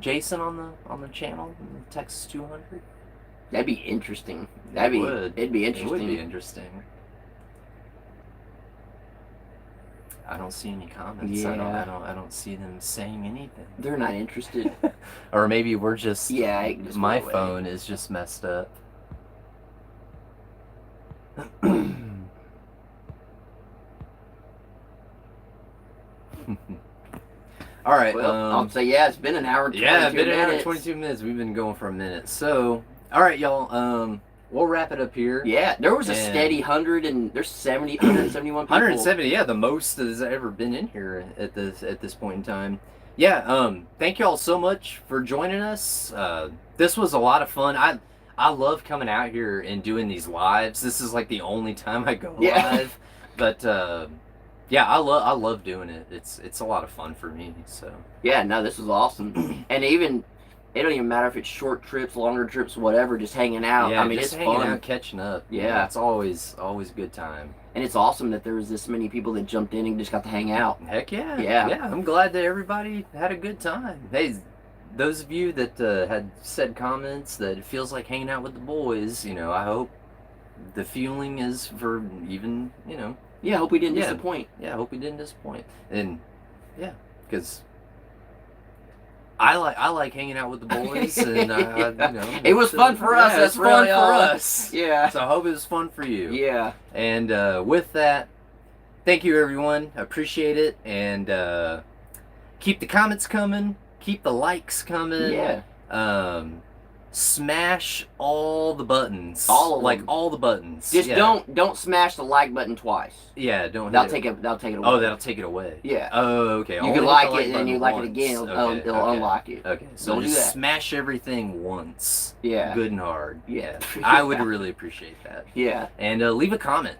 Jason on the channel, Texas 200? That'd be interesting. It'd be interesting. It would be interesting. I don't see any comments. Yeah. I don't see them saying anything. They're not interested. Or maybe we're just my phone phone is just messed up. All right. Well, I'll say it's been an hour. 22 minutes. It's been an hour and 22 minutes. We've been going for a minute. So, all right, y'all. We'll wrap it up here. Yeah, there was a steady 100 and there's 171 people. 170, yeah, the most that has ever been in here at this point in time. Yeah, thank y'all so much for joining us. This was a lot of fun. I love coming out here and doing these lives. This is like the only time I go live. But I love doing it. It's a lot of fun for me. So yeah, no, this was awesome. And even it don't even matter if it's short trips, longer trips, whatever. Just hanging out. Yeah, I mean, just it's hanging fun. out, catching up. Yeah, it's always a good time. And it's awesome that there was this many people that jumped in and just got to hang out. Heck yeah. Yeah. I'm glad that everybody had a good time. Hey, those of you that had said comments that it feels like hanging out with the boys, I hope the feeling is for even, Yeah, I hope we didn't disappoint. Yeah, I hope we didn't disappoint. And because I like hanging out with the boys, and it was fun for us. That's really fun for us. Yeah. So I hope it was fun for you. Yeah. And with that, thank you everyone. I appreciate it, and keep the comments coming. Keep the likes coming. Yeah. Smash all the buttons. All of them. All the buttons. Just don't smash the like button twice. Yeah, don't. That'll take it away. Oh, that'll take it away. Yeah. Oh, okay. You can like it and then you like it again. It'll unlock it. Okay. So don't just do that. smash everything once. Yeah. Good and hard. Yeah. I would really appreciate that. Yeah. And leave a comment.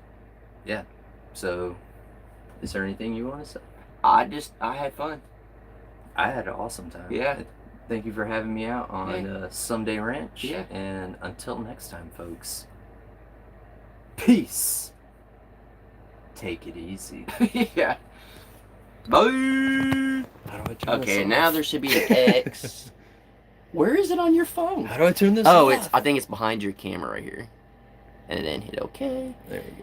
Yeah. So, is there anything you want to say? I had fun. I had an awesome time. Yeah. Thank you for having me out on Someday Ranch. Yeah. And until next time, folks. Peace. Take it easy. Yeah. Bye. How do I turn Okay, this now off? there should be an X. Where is it on your phone? How do I turn this Oh, off? I think it's behind your camera right here. And then hit OK. There you go.